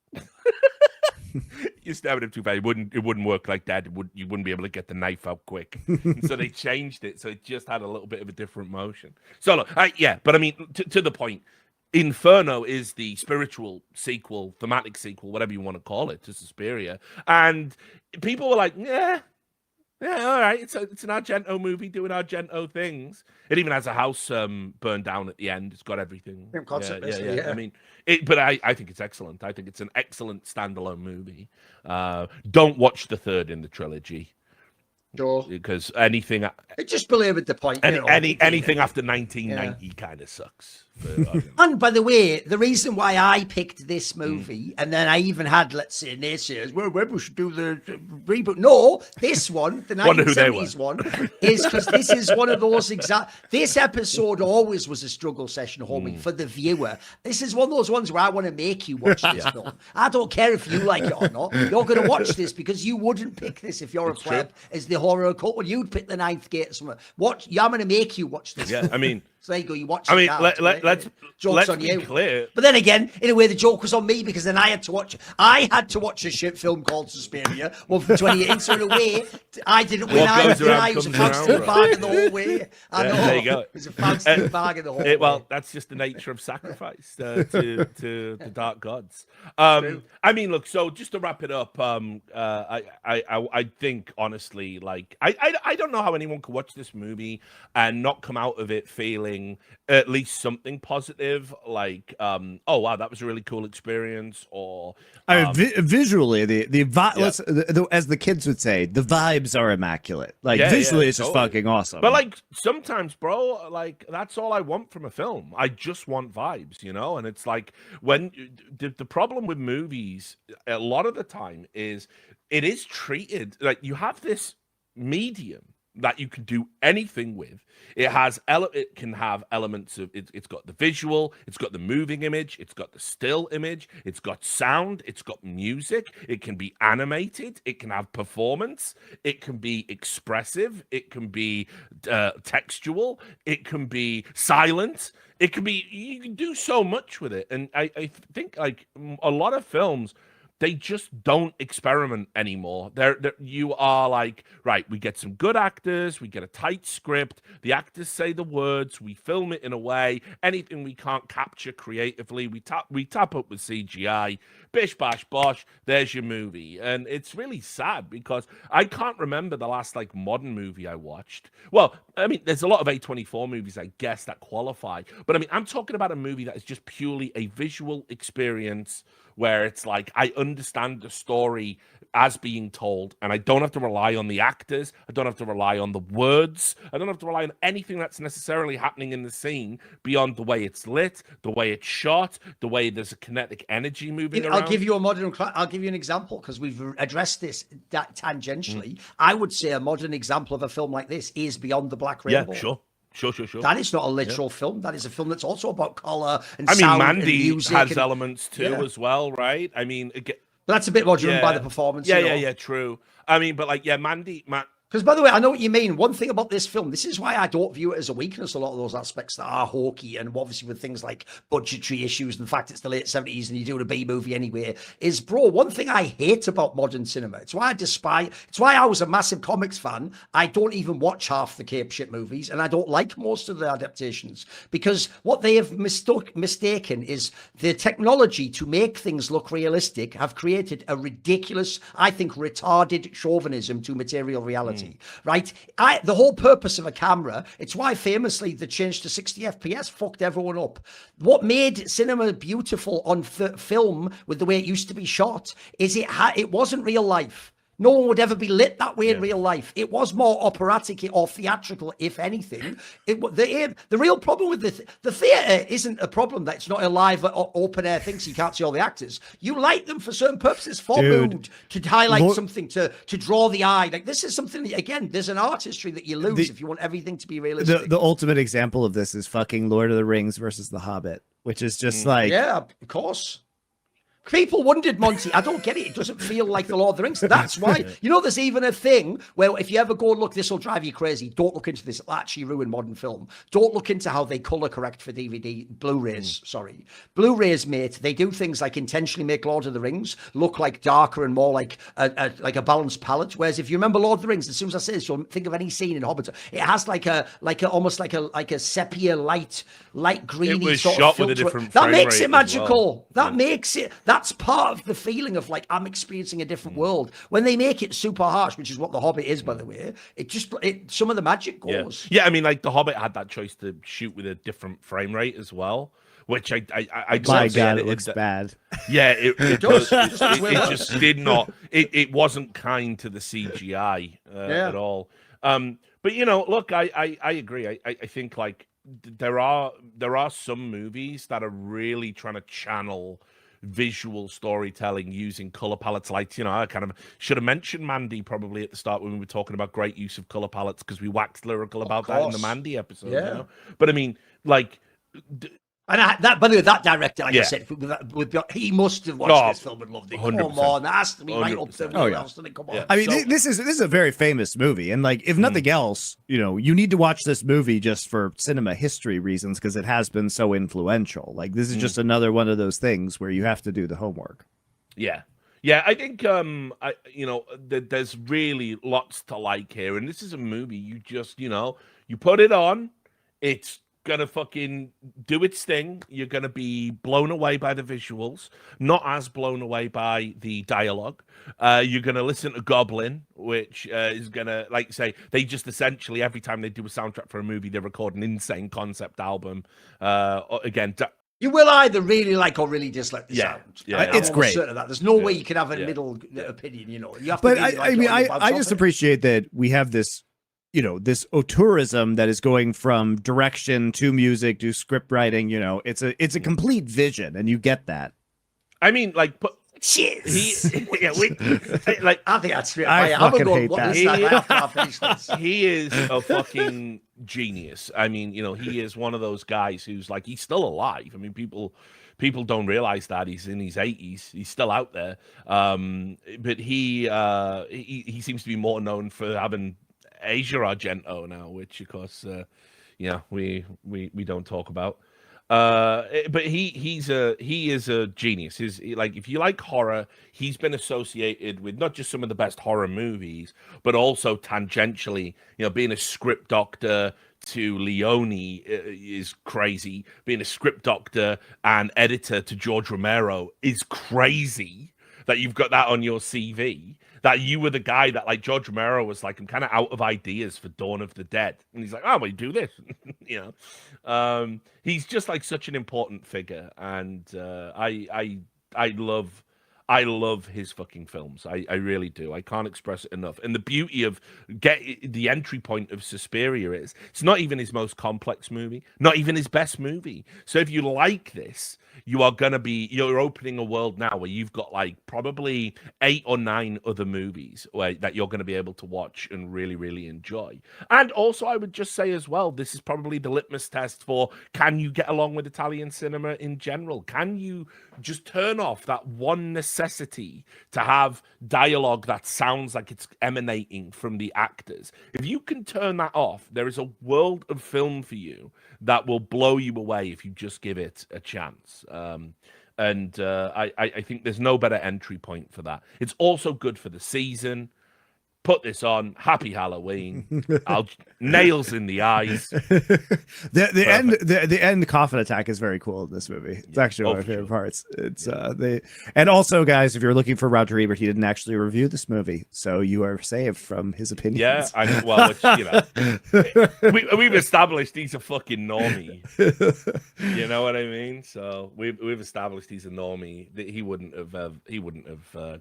You're stabbing him too fast. It wouldn't work like that. You wouldn't be able to get the knife out quick. And so they changed it, so it just had a little bit of a different motion. So look, but I mean, to the point, Inferno is the spiritual sequel, thematic sequel, whatever you want to call it, to Suspiria, and people were like, yeah, all right, it's an Argento movie doing Argento things. It even has a house burned down at the end. It's got everything. I mean, but I think it's excellent. I think it's an excellent standalone movie. Don't watch the third in the trilogy. Sure. Because anything... It just belabored the point. Anything after 1990 kind of sucks. And by the way, the reason why I picked this movie, and then I even had, let's say, naysayers, well, maybe we should do the reboot. No, this one, the 1970s one, is because this is one of those this episode always was a struggle session, homie, for the viewer. This is one of those ones where I want to make you watch this film. I don't care if you like it or not. You're going to watch this because you wouldn't pick this if you're a pleb as the horror occult. Well, you'd pick the Ninth Gate or something. I'm going to make you watch this. Yeah, I mean... So there you go, you watch it. I mean, let's on you. Clear. But then again, in a way, the joke was on me, because then I had to watch a shit film called Suspiria, one from 2018. So in a way, I didn't win. I was a Faustin bargain the whole way. I know. There you go. It was a Faustin bargain the whole way. Well, that's just the nature of sacrifice to the dark gods. I mean, look. So just to wrap it up, I think honestly, like, I don't know how anyone could watch this movie and not come out of it feeling at least something positive, like oh wow, that was a really cool experience, or visually as the kids would say, the vibes are immaculate. Like visually it's just fucking awesome. But like sometimes, bro, like that's all I want from a film. I just want vibes, you know. And it's like, when the problem with movies a lot of the time is it is treated like you have this medium that you can do anything with. It can have elements of it's got the visual, it's got the moving image, it's got the still image, it's got sound, it's got music, it can be animated, it can have performance, it can be expressive, it can be textual, it can be silent, you can do so much with it. And I think like a lot of films, they just don't experiment anymore. You are like, right, we get some good actors, we get a tight script, the actors say the words, we film it in a way, anything we can't capture creatively, we tap up with CGI, bish, bash, bosh, there's your movie. And it's really sad, because I can't remember the last, like, modern movie I watched. Well, I mean, there's a lot of A24 movies, I guess, that qualify. But, I mean, I'm talking about a movie that is just purely a visual experience, where it's like, I understand the story as being told, and I don't have to rely on the actors, I don't have to rely on the words, I don't have to rely on anything that's necessarily happening in the scene beyond the way it's lit, the way it's shot, the way there's a kinetic energy moving around. I'll give you a modern. I'll give you an example because we've addressed this tangentially. I would say a modern example of a film like this is Beyond the Black Rainbow. Yeah, sure. That is not a literal film. That is a film that's also about color and I mean, sound Mandy and music has and, elements too as well, right? I mean, but that's a bit more driven by the performance. Yeah, true. I mean, but like, Mandy. Because, by the way, I know what you mean. One thing about this film, this is why I don't view it as a weakness, a lot of those aspects that are hokey, and obviously with things like budgetary issues and the fact it's the late 70s and you're doing a B-movie anyway, is, bro, one thing I hate about modern cinema, it's why I was a massive comics fan. I don't even watch half the cape shit movies, and I don't like most of the adaptations, because what they have mistaken is the technology to make things look realistic have created a ridiculous, I think, retarded chauvinism to material reality. Right? The whole purpose of a camera, it's why famously the change to 60 FPS fucked everyone up. What made cinema beautiful on film with the way it used to be shot is it wasn't real life. No one would ever be lit that way in real life. It was more operatic or theatrical, if anything. The real problem with the theatre isn't a problem that it's not a live or open air thing, so you can't see all the actors. You light them for certain purposes, for mood, to highlight something, to draw the eye. Like, this is something that, again, there's an artistry that you lose if you want everything to be realistic. The ultimate example of this is fucking Lord of the Rings versus The Hobbit, which is just like... Yeah, of course. People wondered, Monty, I don't get it. It doesn't feel like the Lord of the Rings. That's why. You know, there's even a thing where if you ever go and look, this will drive you crazy. Don't look into this. It'll actually ruin modern film. Don't look into how they color correct for DVD, Blu-rays, sorry. Blu-rays, mate, they do things like intentionally make Lord of the Rings look like darker and more like a balanced palette. Whereas if you remember Lord of the Rings, as soon as I say this, you'll think of any scene in Hobbit. It has almost like a sepia light greeny sort of filter. With a different that makes it magical. Well. That makes it... That's part of the feeling of like, I'm experiencing a different world. When they make it super harsh, which is what The Hobbit is, by the way, some of the magic goes. Yeah, I mean, like The Hobbit had that choice to shoot with a different frame rate as well, which I my God, it looks bad. Yeah, it does. It just did not. It wasn't kind to the CGI at all. But you know, look, I agree. I think like there are some movies that are really trying to channel visual storytelling using color palettes. Like, you know, I kind of should have mentioned Mandy probably at the start when we were talking about great use of color palettes, because we waxed lyrical about that in the Mandy episode. Yeah. You know? But I mean, like, and that, by the way, that director, like I said, he must have watched this film and loved it. 100%. Come on, that has to be right up there. Come on. I mean, this is a very famous movie, and like, if nothing else, you know, you need to watch this movie just for cinema history reasons, because it has been so influential. Like, this is just another one of those things where you have to do the homework. Yeah, I think there's really lots to like here, and this is a movie you just, you know, you put it on, it's gonna fucking do its thing. You're gonna be blown away by the visuals, not as blown away by the dialogue. You're gonna listen to Goblin, which is gonna, like, say, they just essentially every time they do a soundtrack for a movie, they record an insane concept album. Again, you will either really like or really dislike the sound. Yeah, it's great. Certain of that. There's no way you can have a middle opinion. You know, you have to. But really I just appreciate that we have this, you know, this auteurism that is going from direction to music to script writing. You know, it's a complete vision, and you get that. I mean, like, but cheers. Like, I think that's real. I fucking hate that. He is a fucking genius. I mean, you know, he is one of those guys who's like, he's still alive. I mean, people don't realize that he's in his 80s. He's still out there. But he seems to be more known for having Dario Argento now, which of course, we don't talk about. But he is a genius. Like, if you like horror, he's been associated with not just some of the best horror movies, but also tangentially, you know, being a script doctor to Leone is crazy. Being a script doctor and editor to George Romero is crazy. That you've got that on your CV. That you were the guy that, like, George Romero was like, I'm kind of out of ideas for Dawn of the Dead, and he's like, oh, well, do this. You know, he's just like such an important figure, and I I love his fucking films. I really do. I can't express it enough. And the beauty of the entry point of Suspiria is it's not even his most complex movie, not even his best movie. So if you like this, you're opening a world now where you've got like probably 8 or 9 other movies that you're going to be able to watch and really, really enjoy. And also, I would just say as well, this is probably the litmus test for, can you get along with Italian cinema in general? Can you just turn off that one necessity to have dialogue that sounds like it's emanating from the actors? If you can turn that off, there is a world of film for you that will blow you away if you just give it a chance. I think there's no better entry point for that. It's also good for the season. Put this on. Happy Halloween. Nails in the eyes. The end coffin attack is very cool in this movie. It's actually one of my favorite parts. It's and also, guys, if you're looking for Roger Ebert, he didn't actually review this movie, so you are saved from his opinions. Yeah, we've established he's a fucking normie. You know what I mean? So we've established he's a normie. He wouldn't have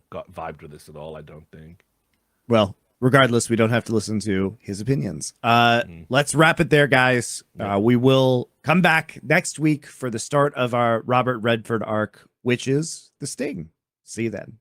got vibed with this at all, I don't think. Well, regardless, we don't have to listen to his opinions. Let's wrap it there, guys. We will come back next week for the start of our Robert Redford arc, which is The Sting. See you then.